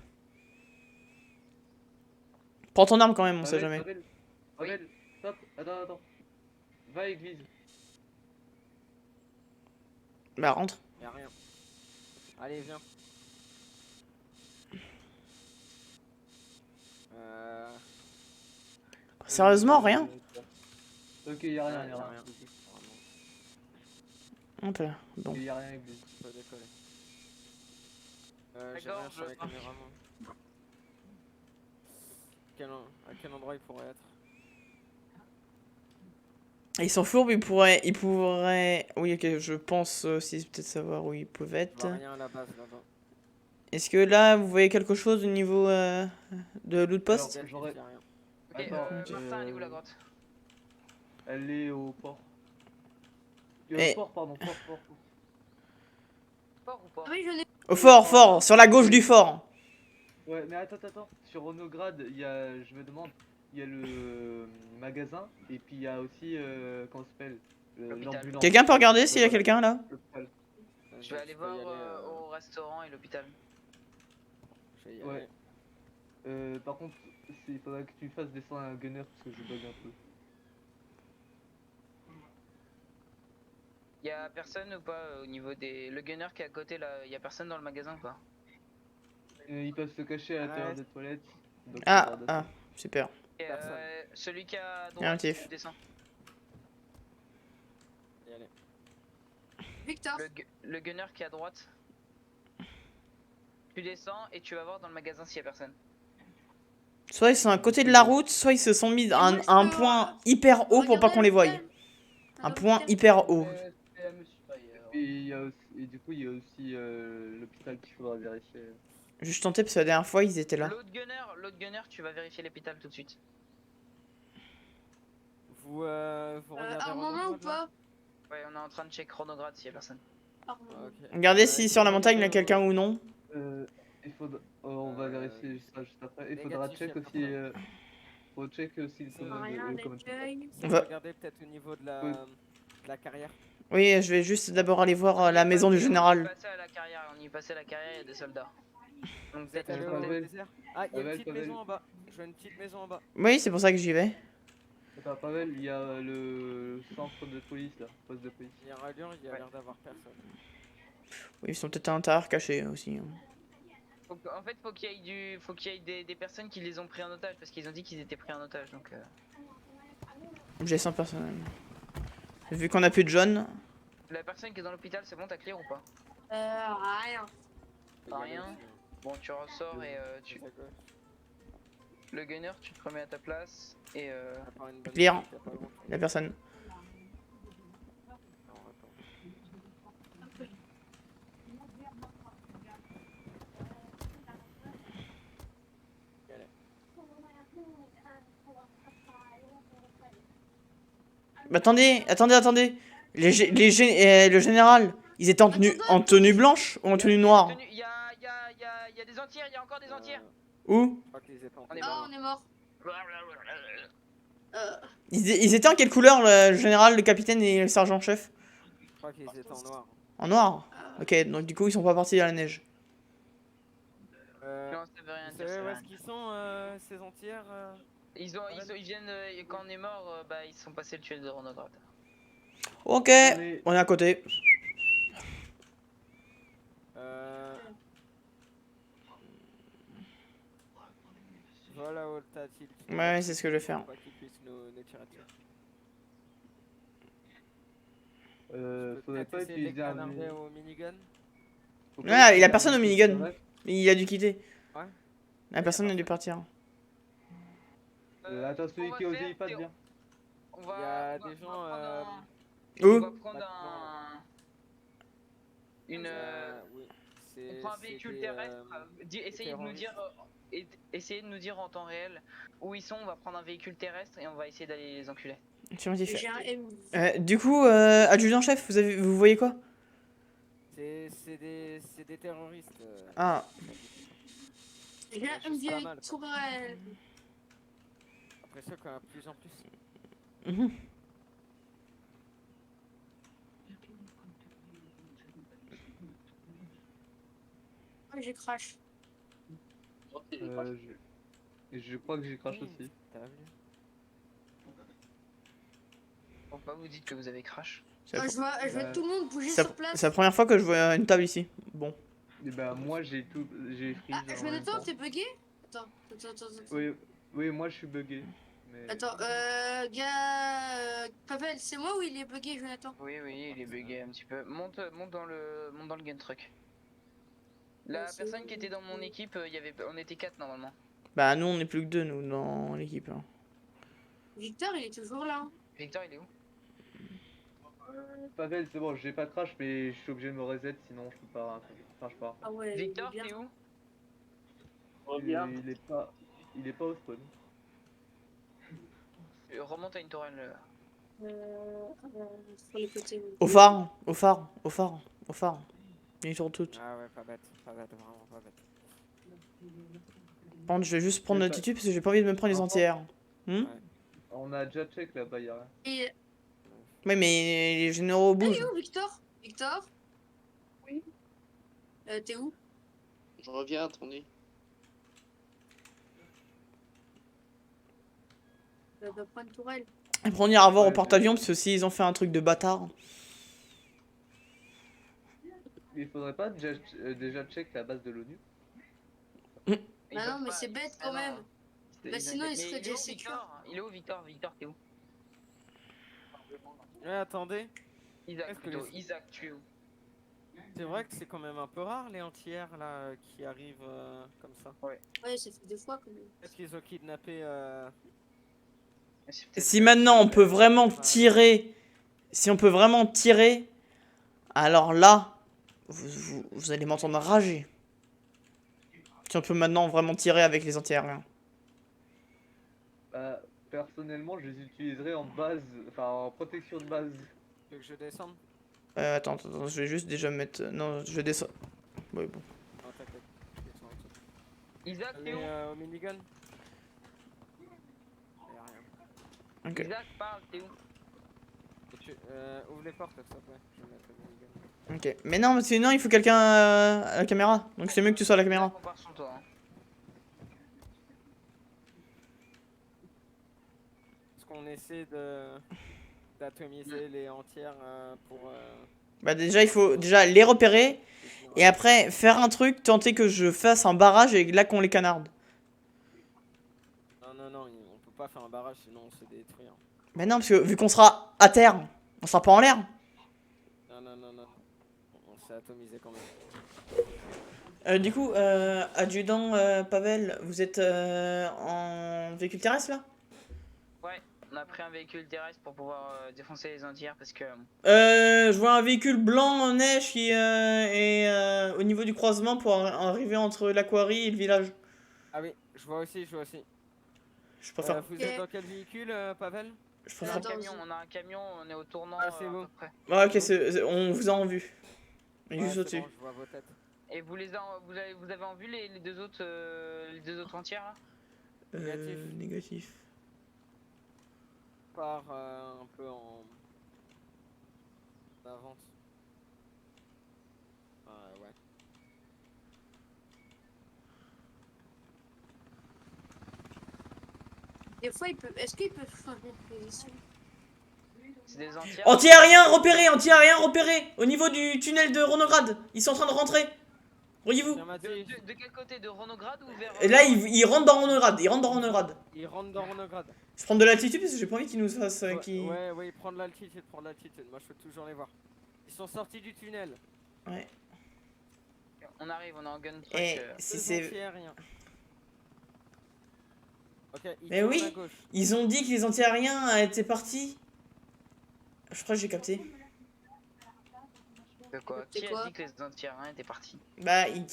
Prends ton arme quand même, on sait jamais. Pavel, stop. Attends. Va à l'église. Bah, rentre. Y'a rien. Allez, viens. Sérieusement, rien? Ok, y'a rien, Ouais, y'a rien. Ok, bon. Y'a rien à l'église. Je peux décoller. J'ai D'accord, rien sur je les marche. caméramans. À quel endroit il pourrait être? Ils sont fourbes, ils pourraient... Oui, ok, je pense aussi peut-être savoir où ils peuvent Je être. vois rien à la base là-bas. Est-ce que là, vous voyez quelque chose au niveau de loot post? Alors, J'aurais- y a rien. Ok, Attends, Martin, elle est où la grotte? Elle est au port. Eh. Port, pardon, port. Fort ou pas? Ah oui, je l'ai. Au fort, sur la gauche du fort. Ouais, mais attends. Sur Honograd, il y a, je me demande, il y a le magasin et puis il y a aussi, comment ça s'appelle, L'hôpital. l'ambulance. Quelqu'un peut regarder s'il y a Voilà, quelqu'un là? l'hôpital. Je vais aller voir au restaurant et l'hôpital. Je vais y Ouais. aller. Par contre, il faudrait que tu fasses descendre un gunner parce que je bug un peu. Y'a personne ou pas au niveau des. Le gunner qui est à côté là, y'a personne dans le magasin ou pas? Ils peuvent se cacher à l'intérieur des toilettes. Donc Ah, super. Et, celui qui est à un droite, tif. tu descends. Y aller. Victor. Le gunner qui est à droite. Tu descends et tu vas voir dans le magasin s'il y a personne. Soit ils sont à côté de la route, soit ils se sont mis à un point hyper haut pour pas qu'on les voie. Un point hyper haut. Et, et du coup, il y a aussi l'hôpital qu'il faudra vérifier. Juste tenter parce que la dernière fois ils étaient là. L'autre gunner, tu vas vérifier l'hôpital tout de suite. Vous regardez Armement ou pas? Ouais, on est en train de check chronographe s'il y a personne. Regardez si sur la montagne il y a quelqu'un ou non. Il faudra... on va vérifier ça juste après. Il faudra check aussi... faut check aussi le common. On va regarder peut-être au niveau de la carrière. Oui, je vais juste d'abord aller voir la maison du général. On y passait à la carrière, il y a des soldats. Donc Vous êtes allé au désert? Ah, il y a une petite maison en bas. Je vois une petite maison en bas. Oui, c'est pour ça que j'y vais. Attends, Pavel, il y a le centre de police là, poste de police. Il y a un lion, il y a l'air d'avoir personne. Oui, ils sont peut-être à l'intérieur cachés aussi. En fait, faut qu'il y ait des personnes qui les ont pris en otage parce qu'ils ont dit qu'ils étaient pris en otage. Donc. J'ai 100 personnes. Vu qu'on a plus de jaunes. La personne qui est dans l'hôpital, c'est bon, t'as clear ou pas? Rien. Rien. Bon, tu ressors et tu. Le gunner, tu te remets à ta place et Clear. La personne. Mais attendez. Le général, ils étaient en tenue blanche ou en tenue noire? Il y a des entières, il y a encore des entières. Où? On est Ah, on est mort. Ils étaient en quelle couleur, le général, le capitaine et le sergent-chef? Je crois qu'ils étaient en noir. En noir? Ok, donc du coup ils sont pas partis à la neige. Non, ça veut rien Vous dire. savez où est-ce qu'ils sont, ces entières Ils viennent, quand on est mort, bah ils sont passés le tuer de Ronograd. Ok, on est à côté. Voilà où t'as tilt. Ouais, c'est ce que je vais faire. Pour pas qu'ils puissent nous tirer dessus. Faudrait pas utiliser un... au minigun. Ah, il a personne au minigun. Il a dû quitter. Ouais. La personne a dû partir. Attends, celui qui a osé, il passe bien. Il y a des gens... Où? On va prendre une... Oui, On prend un véhicule terrestre, essayez de nous dire, essayez de nous dire en temps réel où ils sont, on va prendre un véhicule terrestre et on va essayer d'aller les enculer. J'ai un M. Du coup, adjudant-chef, vous voyez quoi? C'est des terroristes. Ah. J'ai un chose pas vieille mal, quoi. tourelle. Après ça, quand même, plus en plus. Mhm. Ouais, j'ai crash. Je crois que j'ai crash aussi. T'as vu? Pourquoi vous dites que vous avez crash? C'est la, Je vois tout le monde bouger c'est sur place. c'est la première fois que je vois une table ici. Bon. Et bah moi j'ai freeze. Je en même attends, temps. t'es bugué? Attends. Oui, moi je suis bugué. Mais... Attends, gars, Pavel, c'est moi ou il est bugué, Jonathan? Oui, il est bugué un petit peu. Monte dans le gun truck. La Ouais, c'est personne bon. qui était dans mon équipe, on était 4 normalement. Bah nous on est plus que 2 nous dans l'équipe. Hein. Victor, il est toujours là. Victor, il est où? Pavel, c'est bon, j'ai pas crash, mais je suis obligé de me reset, sinon je peux pas. Enfin, je pars. Ah ouais, Victor, il est t'es bien. où? Il est pas au spawn. Remonte à une tourelle. Sur les côtés. Au phare. Ils sont toutes. Ah ouais, pas bête, vraiment pas bête. Par contre, je vais juste prendre l'attitude parce que j'ai pas envie de me prendre les entières. On a déjà check là-bas, y'a rien. Et... Ouais, mais les généraux Ah, il bougent. est où, Victor? Victor? Oui. T'es où? Je reviens, attendez. Va prendre une tourelle. Après, on ira voir au porte-avions parce que s'ils ont fait un truc de bâtard. Il faudrait pas déjà check la base de l'ONU? Bah non, mais c'est bête quand même. Bah sinon, il serait déjà sécure. Il est où, Victor? Victor, t'es où? Ouais, attendez. Isaac, plutôt. Isaac, tu es où? C'est vrai que c'est quand même un peu rare les entières là qui arrivent comme ça. Ouais. Ouais, ça fait 2 fois quand même. Est-ce qu'ils ont kidnappé Si maintenant on peut vraiment tirer, alors là, vous allez m'entendre rager. Si on peut maintenant vraiment tirer avec les anti-aériens. Bah, personnellement, je les utiliserai en base, enfin en protection de base. Tu veux que je descende? Attends, je vais juste déjà mettre... Non, je descends. Ouais, bon. Non, t'inquiète. Isaac, t'es où? Au minigun? Y'a rien. Ok. Isaac, parle, t'es où? Ouvre les portes, s'il te plaît. Je vais mettre le minigun. Ok. Mais non, mais sinon il faut quelqu'un à la caméra. Donc c'est mieux que tu sois à la caméra. On part sur toi. Hein. Est-ce qu'on essaie d'atomiser les entières pour... Bah déjà, il faut déjà les repérer. Et après, faire un truc, tenter que je fasse un barrage et là qu'on les canarde. Non, on peut pas faire un barrage sinon on se détruit. Hein. Bah non, parce que vu qu'on sera à terre, on sera pas en l'air. Non. On s'est atomisé quand même. Du coup, adjudant Pavel, vous êtes en véhicule terrestre là? Ouais, on a pris un véhicule terrestre pour pouvoir défoncer les entières parce que... Je vois un véhicule blanc en neige qui est au niveau du croisement pour arriver entre l'aquarie et le village. Ah oui, je vois aussi. Je préfère... Vous êtes dans quel véhicule, Pavel? Je préfère... On a un camion, on est au tournant c'est à bon. peu près. Ouais, ok, on vous a en vue. Ouais, Juste c'est au-dessus. bon, je vois vos têtes. Et vous avez en vue les deux autres entières là? Négatif. Part un peu en avance. Ouais. Des fois, est-ce qu'ils peuvent changer de position? C'est des entières. Anti-aérien repéré au niveau du tunnel de Ronograd. Ils sont en train de rentrer. Voyez-vous? De quel côté? De Ronograd ou vers... Et là, ils rentrent dans Ronograd. Ils rentrent dans Ronograd. Je prends de l'altitude parce que j'ai pas envie qu'ils nous fassent... Ouais, prends de l'altitude. Moi, je peux toujours les voir. Ils sont sortis du tunnel. Ouais. On arrive, on est en gun truck. Et si c'est... Okay, mais oui, ils ont dit que les anti-aériens étaient partis. Je crois que j'ai capté. De quoi? C'est Qui a quoi dit que les anti-aériens étaient partis? Bah, ils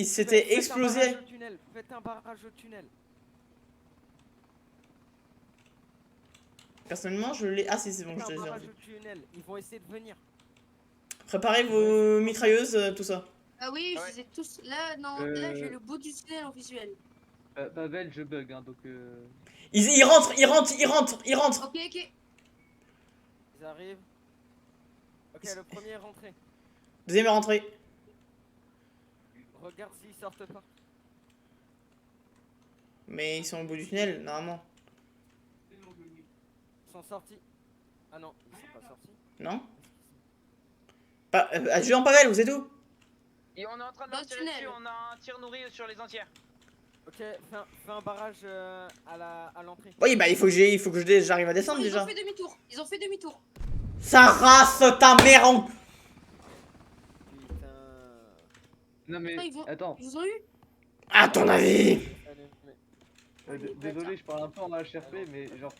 s'étaient Faites un explosés. barrage au tunnel. Faites un barrage au tunnel. Personnellement, je l'ai. Ah, si, c'est bon, Faites je un l'ai barrage revu. au tunnel. Ils vont essayer de venir. Préparez vos mitrailleuses, tout ça. Ah oui, Ouais. je les ai tous. Là, non, là j'ai le bout du tunnel en visuel. Pavel, je bug, hein, donc. Ils rentrent, ils rentrent, ils rentrent, ils rentrent. Ok, ok. Ils arrivent. Ok, le premier est rentré. Deuxième est rentré. Regarde s'ils sortent pas. Mais ils sont au bout du tunnel, normalement. Ils sont sortis. Ah non, ils sont pas sortis. Non? Pas, Julien Pavel, vous êtes où? Et on est en train de Dans leur le tirer tunnel. dessus, on a un tir nourri sur les entières. Ok, fais un barrage à l'entrée. Oui, bah il faut que j'arrive à descendre Ils déjà. ont fait demi-tour. Ils ont fait demi-tour. Ça race ta mère en... Putain. Non mais, Ils attends, vous ont eu? À ton avis? Allez, mais- désolé, je parle un peu en HRP, mais genre,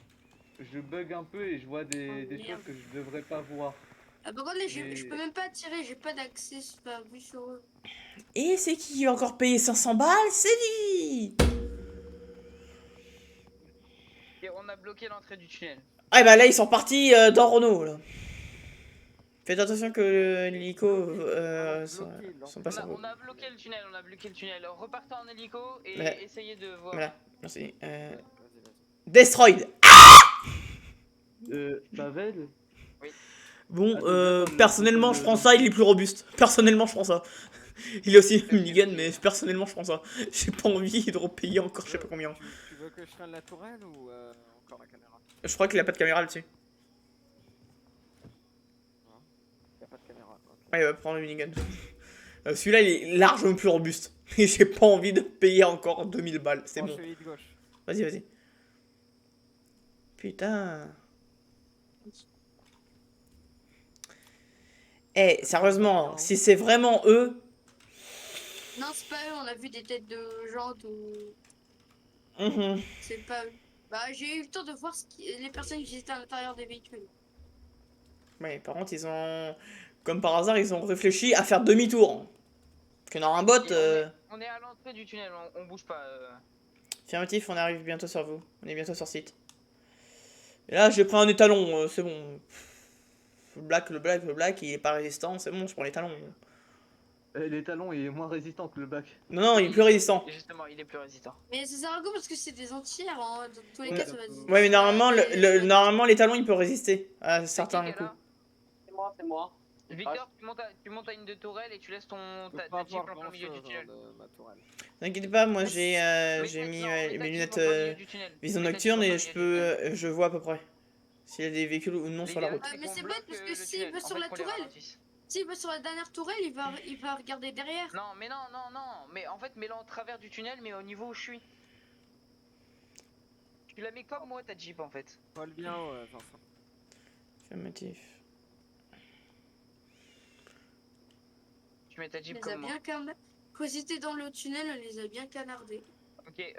je bug un peu et je vois des merde. choses que je devrais pas voir. Ah bah là, je Mais- peux même pas tirer, j'ai pas d'accès, pas vu sur eux. Et c'est qui va encore payer 500 balles? C'est lui! Et on a bloqué l'entrée du tunnel. Ah, bah là, ils sont partis dans Renault, là. Faites attention que l'hélico sont pas sur vous. On a bloqué le tunnel, on a bloqué le tunnel. Repartez en hélico et Ouais. essayez de voir. Voilà, merci. Vas-y, vas-y. Destroyed! Pavel? Bon, Attends, attends, personnellement, je prends ça, il est plus robuste. Personnellement, je prends ça. Il est aussi minigun, mais personnellement, je prends ça. J'ai pas envie de repayer encore je sais pas combien. Tu veux que je traîne la tourelle ou encore la caméra? Je crois qu'il a pas de caméra là-dessus. Y'a pas de caméra. Ok. Ouais, il va prendre le minigun. Celui-là, il est largement plus robuste. Et j'ai pas envie de payer encore 2000 balles. C'est Prends bon. celui de gauche. Vas-y, vas-y. Putain. Eh, sérieusement, si c'est vraiment eux... Non, c'est pas eux, on a vu des têtes de jantes ou. Mhm. C'est pas eux. Bah, j'ai eu le temps de voir les personnes qui étaient à l'intérieur des véhicules. Ouais, par contre, ils ont... Comme par hasard, ils ont réfléchi à faire demi-tour. Que dans un bot... On est à l'entrée du tunnel, on bouge pas. Affirmatif, on arrive bientôt sur vous. On est bientôt sur site. Et là, j'ai pris un étalon, c'est bon. Le black, il est pas résistant, c'est bon, je prends l'étalon. L'étalon est moins résistant que le bac. Non, non, il est plus résistant. Justement, il est plus résistant. Mais c'est Zarago parce que c'est des entières, hein. Dans tous les cas, ça va se. Ouais, mais normalement, normalement l'étalon, il peut résister à certains qui est coups. là? C'est moi. Victor, tu montes à une de tourelle et tu laisses ta jeep en plein milieu du tunnel. Ma tourelle. N'inquiétez pas, moi j'ai Mets mis ta jeep mes en lunettes plein milieu du tunnel. vision Mets ta nocturne jeep en et plein milieu du tunnel. je vois à peu près s'il y a des véhicules ou non sur la route. Ah, mais qu'on c'est bloque, bête parce que le s'il tunnel. va En sur fait, la qu'on les tourelle, ralentisse. s'il va sur la dernière tourelle, il va regarder derrière. Non, mais non. Mais en fait, mets-la en travers du tunnel, mais au niveau où je suis. Tu la mets comme moi, ta jeep en fait. Paul bien, Vincent. Affirmatif. Tu mets ta On jeep les a comme moi. bien canardés. Quand ils étaient dans le tunnel, on les a bien canardés. Ok,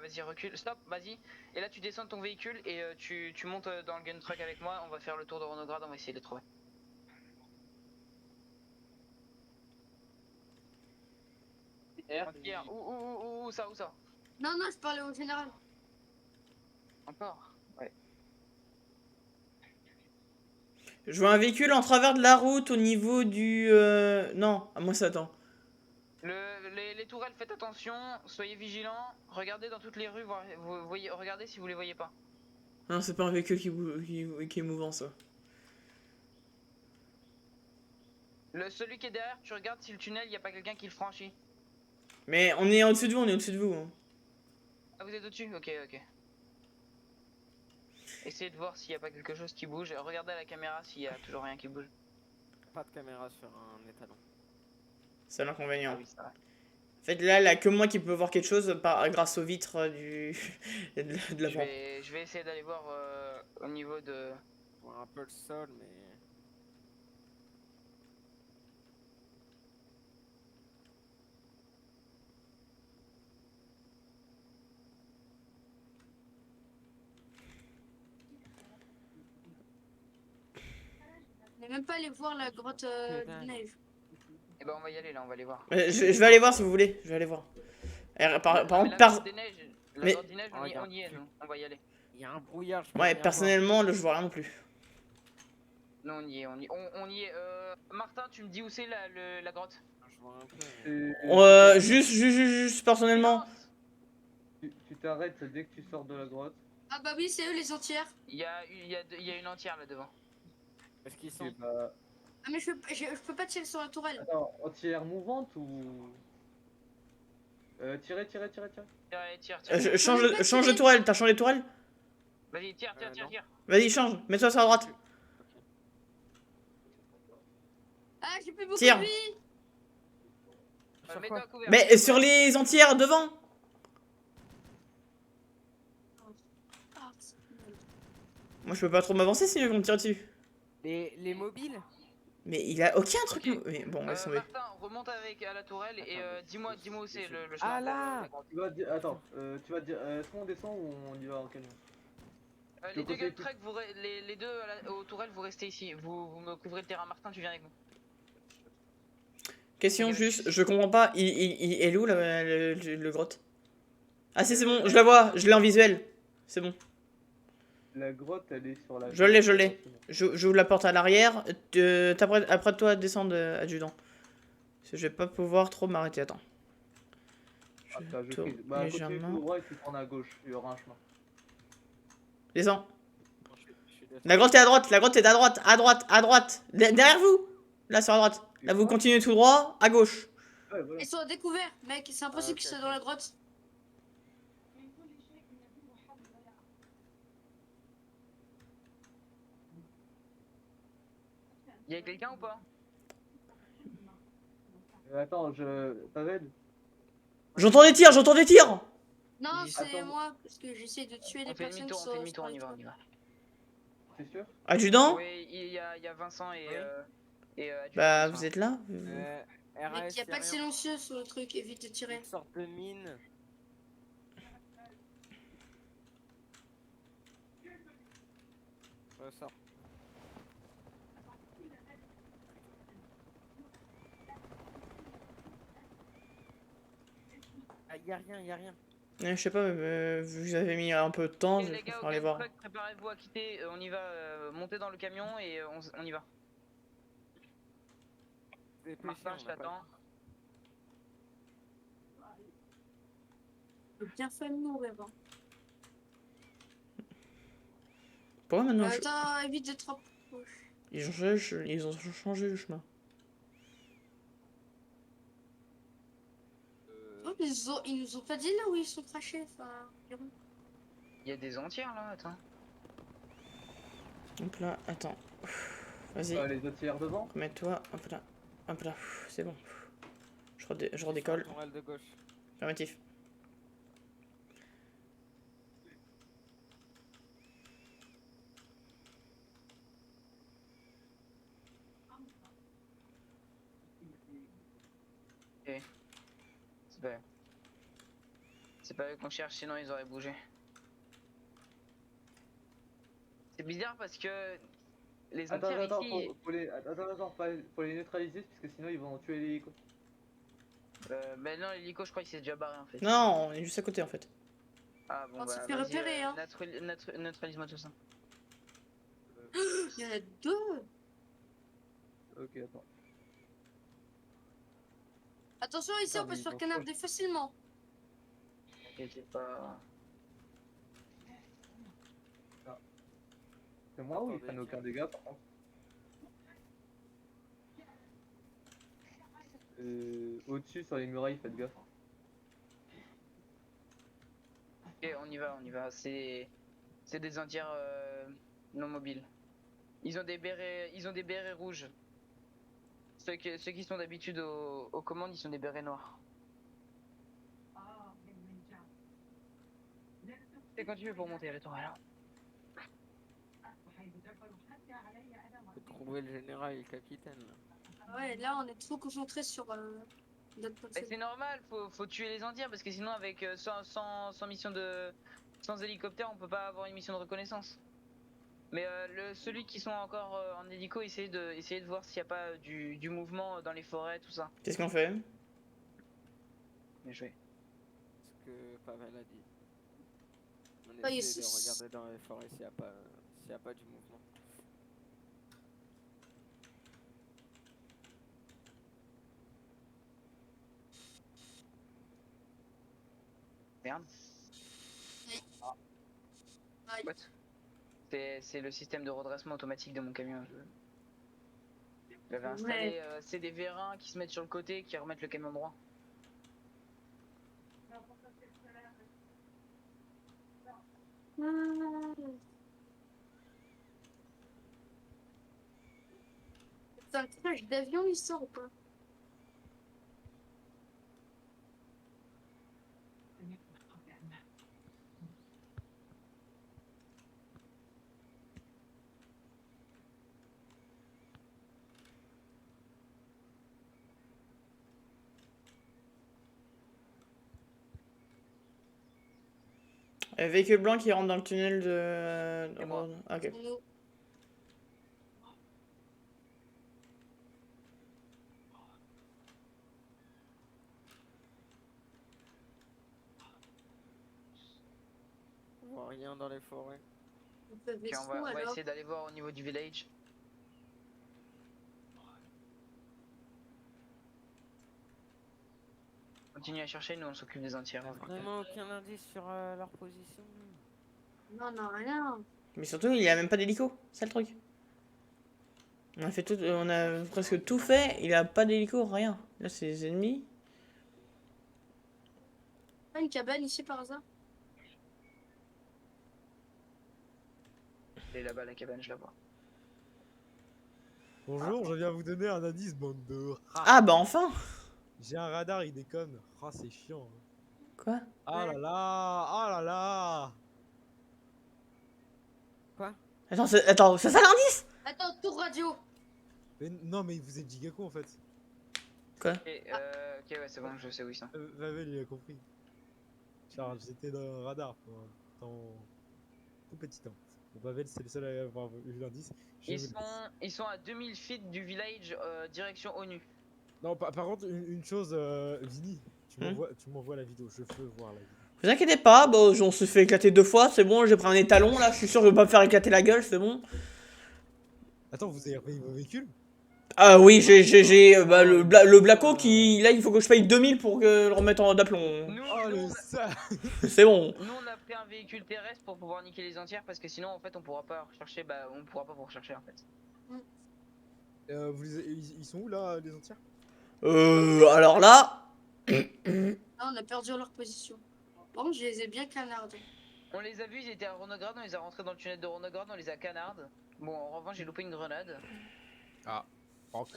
vas-y, recule, stop, vas-y. Et là, tu descends de ton véhicule et tu montes dans le gun truck avec moi. On va faire le tour de Renault Grade, on va essayer de les trouver. Hier, où ça, où ça? Non, je parlais au général. Encore? Ouais. Je vois un véhicule en travers de la route au niveau du... Non, à moi ça attend. Les tourelles, faites attention, soyez vigilants, regardez dans toutes les rues, regardez si vous les voyez pas. Non, c'est pas un véhicule qui est mouvant ça. Celui qui est derrière, tu regardes si le tunnel, y a pas quelqu'un qui le franchit. Mais on est au-dessus de vous, hein. Ah, vous êtes au-dessus? Ok. Essayez de voir s'il y a pas quelque chose qui bouge. Regardez à la caméra s'il y a toujours rien qui bouge. Pas de caméra sur un étalon. C'est l'inconvénient. Ah oui, c'est vrai. En fait, là, il n'y a que moi qui peux voir quelque chose grâce aux vitres de l'avant. Je vais essayer d'aller voir au niveau de... Je vois un peu le sol, mais... n'est même pas allé voir la grotte Putain. de neige. Et ben on va y aller là, on va aller voir. Je vais aller voir si vous voulez. Je vais aller voir. Par Mais contre, la grotte des neiges, la mais- grotte des neiges, on Regarde. y est, nous. On va y aller. Il y a un brouillard. je peux Ouais, rien voir. personnellement, là, je vois rien non plus. Non, on y est, on y est. Martin, tu me dis où c'est la grotte? Je vois un peu. mais- Juste personnellement. Tu t'arrêtes dès que tu sors de la grotte. Ah bah oui, c'est eux les entières. Il y a une entière là devant. Est-ce qu'ils Et sont. bah, Ah mais je peux pas tirer sur la tourelle. attends, entière mouvante ou. Tirer. Tire. Change de tourelle. T'as changé de tourelle? Vas-y, tire. non. Vas-y, change. Mets-toi sur la droite. Ah, j'ai plus beaucoup Tire. de vie. Sur Mets-toi quoi à couvert. Mais sur les entières devant. Ah, c'est nul. Moi, je peux pas trop m'avancer sinon ils vont me tirer dessus. Les mobiles. Mais il a aucun truc. Ok. Mais bon, laisse tomber. Martin, remonte à la tourelle et dis-moi où c'est le chemin. Ah là. Tu vas dire. Attends, tu vas dire. Est-ce qu'on descend ou on y va en camion? Les deux gars de trek, les deux aux tourelles, vous restez ici. Vous me couvrez le terrain. Martin, tu viens avec nous. Question juste, je comprends pas. Il est où le grotte? Ah, si, c'est bon. Je la vois. Je l'ai en visuel. C'est bon. La grotte, elle est sur la. Je l'ai. J'ouvre la porte à l'arrière. Après de toi, descendre, adjudant. Parce que je vais pas pouvoir trop m'arrêter. Attends. Attends, je tourne prie. Bah, à côté légèrement. tout droit et tu prends à gauche. Il y aura un chemin. Descends. Je suis descendu. La grotte est à droite. La grotte est à droite. À droite. Derrière vous. Là, sur la droite. Là, vous continuez tout droit. À gauche. Ouais, voilà. Ils sont à découvert, mec. C'est impossible qu'ils soient dans la grotte. Y'a quelqu'un ou pas? Attends, Pavel. J'entends des tirs. Non, Ils- c'est Attends. moi, parce que j'essaie de tuer les On fait personnes demi-tour, qui on fait sont demi-tour, sur on y va. C'est sûr? Adjudant. Oui, il y a Vincent et. Oui. Adjudant Bah, qui sont vous là. êtes là. Mec, RS, y a pas de silencieux sur le truc, évite de tirer. Une sorte de mine. Ressort. Ah, y a rien. Je sais pas, vu que vous avez mis un peu de temps, Ok, je les gars, préfère aller voir. préparez-vous à quitter. On y va, monter dans le camion et on y va. Dépêchez, Martin, on je n'a pas le t'attends. temps. Faut bien fait mourir. Hein. Pourquoi maintenant Attends, évite d'être trop proche. ils ont changé le chemin. Oh, mais ils nous ont pas dit là où ils sont crachés. Enfin, environ. Il y a des entières là, attends. Hop là, attends. Vas-y, Les entières devant. mets-toi. Hop là. C'est bon. Je redécolle. Tourelle de gauche. Affirmatif. C'est pas eux qu'on cherche, sinon ils auraient bougé. C'est bizarre parce que les entières Attends, ici. faut les neutraliser parce que sinon ils vont tuer l'hélico. Ben non, l'hélico, je crois qu'il s'est déjà barré en fait. Non, on est juste à côté en fait. Ah bon, On bah s'est fait vas-y, repérer, hein. neutralise-moi tout ça. Il y en a deux. Ok, attends. Attention, ici on peut se faire canarder facilement. T'inquiète pas. C'est moi ou ils prennent aucun dégât par contre? Au-dessus sur les murailles, faites gaffe. Ok, on y va. C'est des entières non mobiles. Ils ont des bérets rouges. Ceux qui sont d'habitude aux commandes, ils sont des bérets noirs. Et quand tu veux pour monter les tours alors. Faut trouver le général et le capitaine. Là. Ouais, là on est trop concentré sur notre Bah, c'est normal, faut tuer les entières parce que sinon avec sans mission sans hélicoptère on peut pas avoir une mission de reconnaissance. Mais celui qui sont encore en hélico, essayez de voir s'il n'y a pas du mouvement dans les forêts, tout ça. Qu'est-ce qu'on fait? Bien joué. Ce que Pavel a dit. On Ah, essaie yes. de regarder dans les forêts s'il n'y a pas du mouvement. Merde. Aïe. What? C'est le système de redressement automatique de mon camion. J'avais installé, c'est des vérins qui se mettent sur le côté et qui remettent le camion droit. Putain, le crash d'avion, il sort ou pas? Véhicule blanc qui rentre dans le tunnel de... Et moi. Ah, ok. Nous. On voit rien dans les forêts. On peut Ok, on va alors. essayer d'aller voir au niveau du village. Continue à chercher, nous on s'occupe des entières. Vraiment aucun indice sur leur position. Non, non, rien. Mais surtout, il y a même pas d'hélico, c'est le truc. On a fait tout, on a presque tout fait, il a pas d'hélico, rien. Là, c'est les ennemis. Pas une cabane ici par hasard? Elle est là-bas la cabane, je la vois. Bonjour, je viens vous donner un indice, bande de... Ah bah enfin! J'ai un radar, il déconne. Ah, c'est chiant. Quoi? Ah là là, ah là là. Quoi? Attends, c'est ça l'indice? Attends, tour radio. Mais non, mais vous êtes gigaco en fait. Quoi? Ok, ouais, c'est bon, je sais où ils sont. Pavel, il a compris. Charles, j'étais dans le radar pour un temps tout petit temps. Bon, Pavel, c'est le seul à avoir eu l'indice. Ils sont à 2000 feet du village, direction ONU. Non, par contre, une chose, Vini, tu m'envoies la vidéo, je veux voir la vidéo. Vous inquiétez pas, bon, on se fait éclater 2 fois, c'est bon, j'ai pris un étalon là, je suis sûr de pas me faire éclater la gueule, c'est bon. Attends, vous avez repris vos véhicules? Ah oui, j'ai le Blacko qui, là, il faut que je paye 2000 pour que le remettre d'aplomb. Oh le ça. C'est bon. Nous on a pris un véhicule terrestre pour pouvoir niquer les entières parce que sinon en fait on pourra pas rechercher, on pourra pas vous rechercher en fait. Ils sont où là, les entières? Alors là... Ah, on a perdu leur position. Par contre, je les ai bien canardés. On les a vus, ils étaient à Ronograd, on les a rentrés dans le tunnel de Ronograd, on les a canards. Bon, en revanche, j'ai loupé une grenade. Ah, fuck.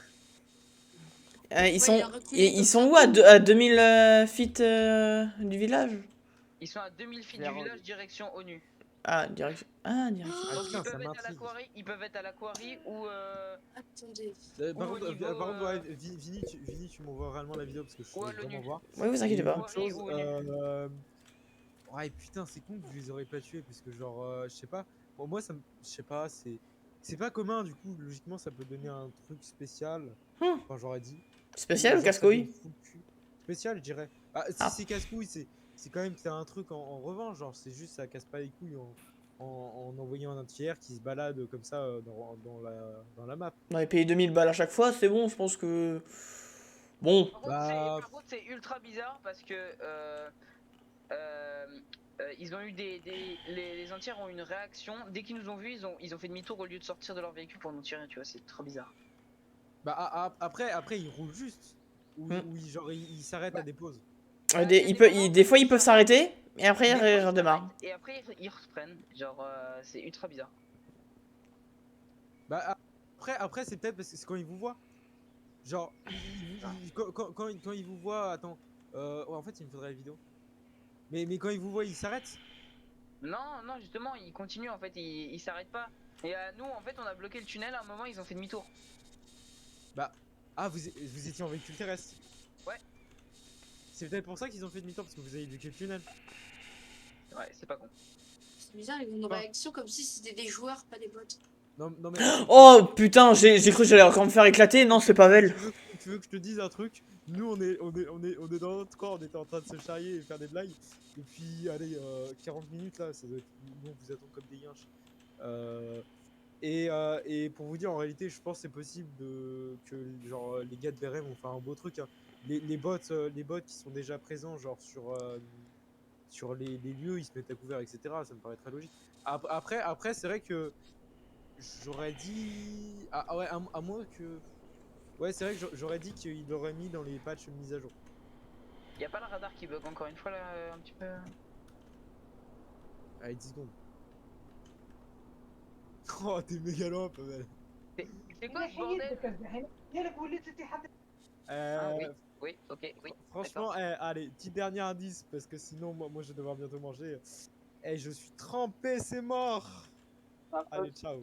Ils sont où à 2000 feet du village? Ils sont à 2000 feet du village, direction ONU. Ah, direction. Ah, direction. Donc, putain, ça ils peuvent être à la quarry ou Attendez. Par contre, niveau, ouais, Vini, tu m'envoies réellement la vidéo parce que je Ouais, veux vraiment voir. Ouais, vous inquiétez pas. Autre chose, ouais, putain, c'est con que je les aurais pas tués parce que, genre, je sais pas. Bon, moi, ça me. Je sais pas, c'est pas commun du coup. Logiquement, ça peut donner un truc spécial. Enfin, j'aurais dit. Spécial ou Genre, casse-couille? ça donne full cul. Spécial, je dirais. Ah, si c'est casse-couille, c'est quand même que t'as un truc en revanche. Genre, c'est juste ça casse pas les couilles en envoyant un tiers qui se balade comme ça dans la map. On avait payé 2000 balles à chaque fois, c'est bon, je pense que... Bon. Par contre, c'est ultra bizarre parce que ils ont eu les entières ont eu une réaction. Dès qu'ils nous ont vus, ils ont fait demi-tour au lieu de sortir de leur véhicule pour nous tirer, tu vois, c'est trop bizarre. Bah après ils roulent juste. Ou genre ils s'arrêtent à des pauses. Des fois ils peuvent s'arrêter, et après ils redémarrent. Et après ils reprennent, genre c'est ultra bizarre. Bah après c'est peut-être parce que c'est quand ils vous voient. Genre quand ils vous voient, attends, en fait il me faudrait la vidéo. Mais quand ils vous voient ils s'arrêtent. Non justement ils continuent en fait, ils s'arrêtent pas. Et nous en fait on a bloqué le tunnel, à un moment ils ont fait demi-tour. Bah vous étiez en véhicule terrestre. Ouais. C'est peut-être pour ça qu'ils ont fait demi-tour parce que vous avez bloqué le tunnel. Ouais, c'est pas con. C'est bizarre, ils ont une réaction comme si c'était des joueurs, pas des bots. Non, non mais. Oh putain, j'ai cru que j'allais encore me faire éclater. Non, c'est Pavel. Tu veux que je te dise un truc? Nous, on est dans notre corps, on était en train de se charrier et faire des blagues. Et puis, allez, 40 minutes là, ça doit être. Nous, on vous attend comme des yinches. Et pour vous dire, en réalité, je pense que c'est possible que genre, les gars de BRM vont faire un beau truc. Hein. Les bots qui sont déjà présents, genre sur les lieux, ils se mettent à couvert, etc. Ça me paraît très logique. Après c'est vrai que j'aurais dit. Ah ouais, à moins que. Ouais, c'est vrai que j'aurais dit qu'il l'aurait mis dans les patchs mise à jour. Y'a pas le radar qui bug encore une fois là, un petit peu? Allez, 10 secondes. Oh, t'es méga loin, Pavel. C'est quoi ce bordel? Ah, oui, oui, ok, oui. Franchement, allez, petit dernier indice, parce que sinon, moi je vais devoir bientôt manger. Je suis trempé, c'est mort. Allez, ciao.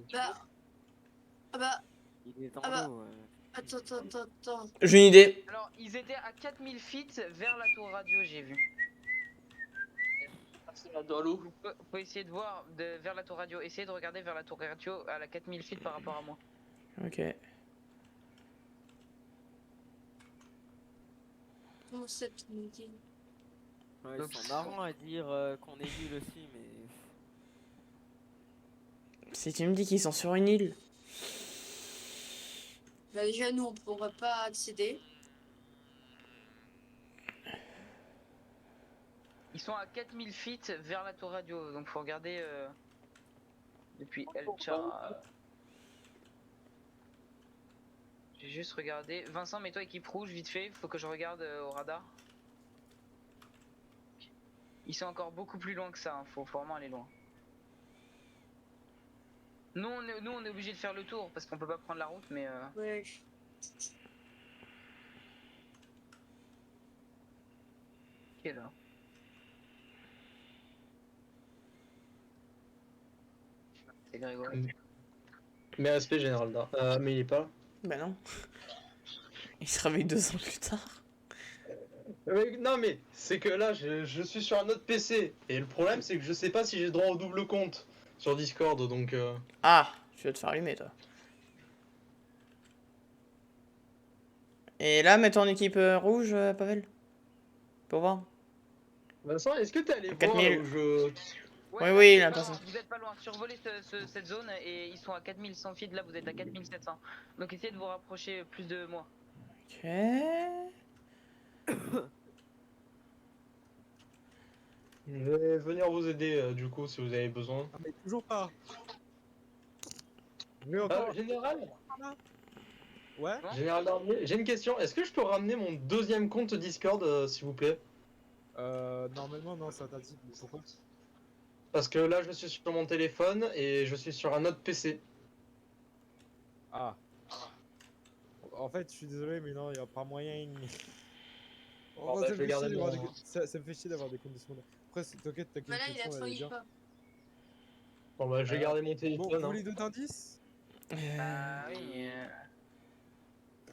Il est en l'eau. Attends. J'ai une idée. Alors, ils étaient à 4000 feet vers la tour radio, j'ai vu. Dans l'eau. Faut essayer de voir vers la tour radio. Essayez de regarder vers la tour radio à la 4000 feet par rapport à moi. Ok. Comment cette midi? Ouais, ils sont marrants à dire qu'on est nul aussi, mais. Si tu me dis qu'ils sont sur une île. Bah déjà nous on pourra pas accéder. Ils sont à 4000 feet vers la tour radio, donc faut regarder depuis El Chara. J'ai juste regardé. Vincent, mets-toi équipe rouge vite fait, faut que je regarde au radar. Ils sont encore beaucoup plus loin que ça, hein. Faut vraiment aller loin. Nous on est obligé de faire le tour parce qu'on peut pas prendre la route, mais Ouais. Ok là. C'est Grégory. Mais respect général là. Mais il est pas là. Bah non. Il se réveille 2 ans plus tard. Non mais c'est que là je suis sur un autre PC et le problème c'est que je sais pas si j'ai droit au double compte sur Discord donc Ah, tu vas te faire allumer toi. Et là, mets-toi en équipe rouge, Pavel. Pour voir. Vincent, est-ce que t'es allé voir 4000. là où je... Oui, là, personne. Vous êtes pas loin, survolez cette zone et ils sont à 4100 feet, là vous êtes à 4700. Donc essayez de vous rapprocher plus de moi. Ok. Je vais venir vous aider du coup si vous avez besoin. Ah, mais toujours pas. Mais encore. Général Ouais. Général d'armée, j'ai une question. Est-ce que je peux ramener mon deuxième compte Discord s'il vous plaît? Normalement non, c'est interdit. Pourquoi? Parce que là je suis sur mon téléphone et je suis sur un autre PC. Ah. En fait, je suis désolé, mais non, il n'y a pas moyen. Bon, bah, je vais garder mon... ça me fait chier d'avoir des comptes de secondaire. Après, t'inquiète, ta Bah là il a question, trop elle est bien. pas. Bon bah je vais garder mon téléphone. Bon, vous hein. voulez d'autres indices? Ah oui.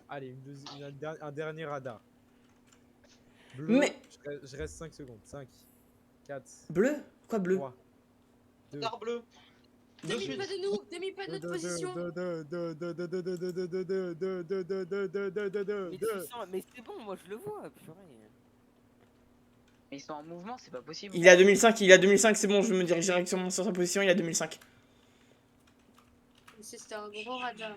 Allez, un dernier radar. Bleu, Mais- je reste 5 secondes. 5, 4, Bleu? Quoi bleu? 3, 2, Radar bleu. Demi pas de nous, demi pas de notre position. Mais c'est bon, moi je le vois, purée. Mais ils sont en mouvement, c'est pas possible. Il est à 2005, c'est bon, je me dirige directement sur sa position, il est à 2005. C'était un gros radar.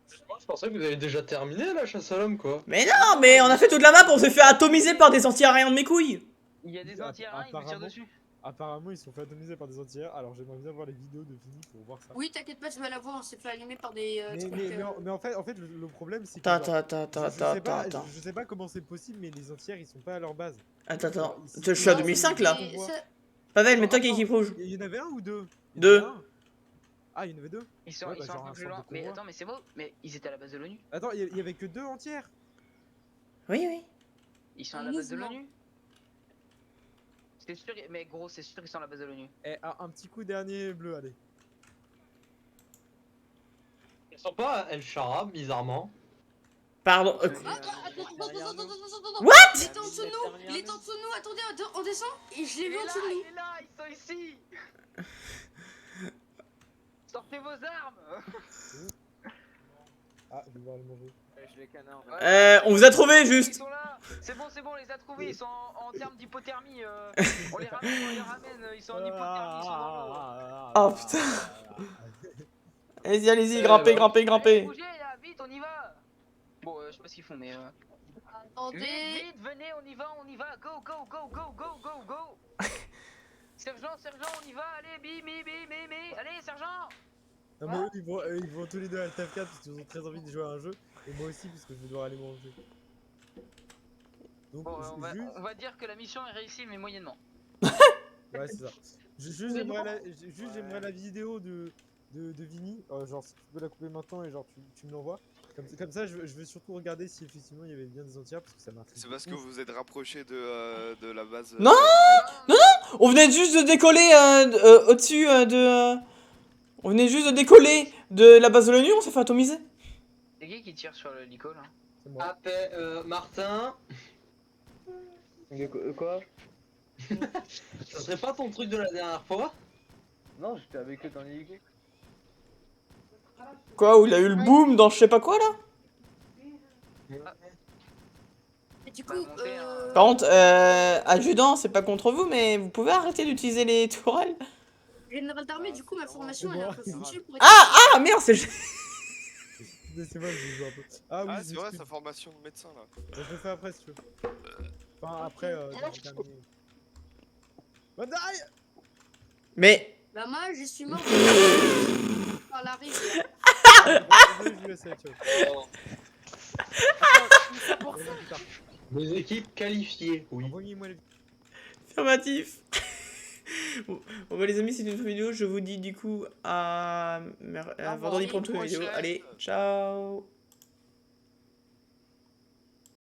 Je pensais que vous avez déjà terminé la chasse à l'homme quoi. Mais non, mais on a fait toute la map, on s'est fait atomiser par des anti-aériens de mes couilles. Il y a des anti-aériens, ils nous tirent dessus. Apparemment, ils sont fait atomiser par des anti-air. Alors, j'aimerais bien voir les vidéos de Fini pour voir ça. Oui, t'inquiète pas, tu vas la voir, on s'est fait allumer par des trucs. Mais en fait, le problème, c'est que. Attends. Je sais pas comment c'est possible, mais les anti-air, ils sont pas à leur base. Attends. Je suis à 2005 là. Pavel, mets-toi qui équipe rouge. Il y en avait un ou deux? Deux. Ah, il y en avait deux? Ils sont, Ouais, ils sont genre un peu plus loin. Mais attends, mais c'est beau, mais ils étaient à la base de l'ONU. Attends, il y avait que deux entières? Oui. Ils sont à la base de l'ONU. C'est sûr, mais gros, c'est sûr qu'ils sont à la base de l'ONU. Eh, un petit coup dernier bleu, allez. Ils sont pas à El Chara, bizarrement. Pardon. Attends, What? Il était en dessous de nous, il était en dessous de nous, attendez, on descend, et je l'ai vu en dessous de nous. Il est là, ils sont ici. Sortez vos armes. Ah, je vais devoir le manger. Je les canards. On vous a trouvé Ils juste. sont là. C'est bon, on les a trouvés. Ils sont en termes d'hypothermie. On les ramène, Ils sont en hypothermie. Ils sont dans l'eau. Oh putain. Allez-y, allez-y, grimpez, grimpez, grimpez. Bougez là, vite, on y va. Bon, je sais pas ce qu'ils font, mais. Attendez. Vite, venez, on y va. Go, go, go, go, go, go, go. Sergent, on y va. Allez, bim. Allez, sergent. Non, mais ils vont tous les deux à TF4 parce qu'ils ont très envie de jouer à un jeu. Et moi aussi, parce que je vais devoir aller manger. Donc, Bon, on va dire que la mission est réussie, mais moyennement. Ouais, c'est ça. Juste, j'aimerais la vidéo de Vini. Genre, si tu peux la couper maintenant et genre, tu me l'envoies. Comme ça, je veux surtout regarder si effectivement il y avait bien des entières parce que ça marche. C'est parce que vous êtes rapproché de la base. Non, on venait juste de décoller au-dessus de. On venait juste de décoller de la base de l'ONU, on s'est fait atomiser. C'est qui tire sur l'hélico là? Martin. Quoi? Ça serait pas ton truc de la dernière fois? Non, j'étais avec eux dans l'hélico. Quoi, où il a eu le boom dans je sais pas quoi là? Et du coup, Par contre, adjudant, c'est pas contre vous, mais vous pouvez arrêter d'utiliser les tourelles? général d'armée, du coup, ma formation, elle est un peu foutue pour être... Ah, merde, c'est. C'est moi, je joue un peu. Ah oui, c'est vrai, sa formation de médecin là. Je le fais après si tu veux. Enfin, après, dans le dernier. Bah, die! Bah moi, je suis mort par la rive. Je le sais, tu vois. Nos équipes qualifiées, oui. Envoyez-moi les... Affirmatif. Bon bah les amis, c'est une vidéo, je vous dis du coup à vendredi pour une nouvelle vidéo. Allez, ciao.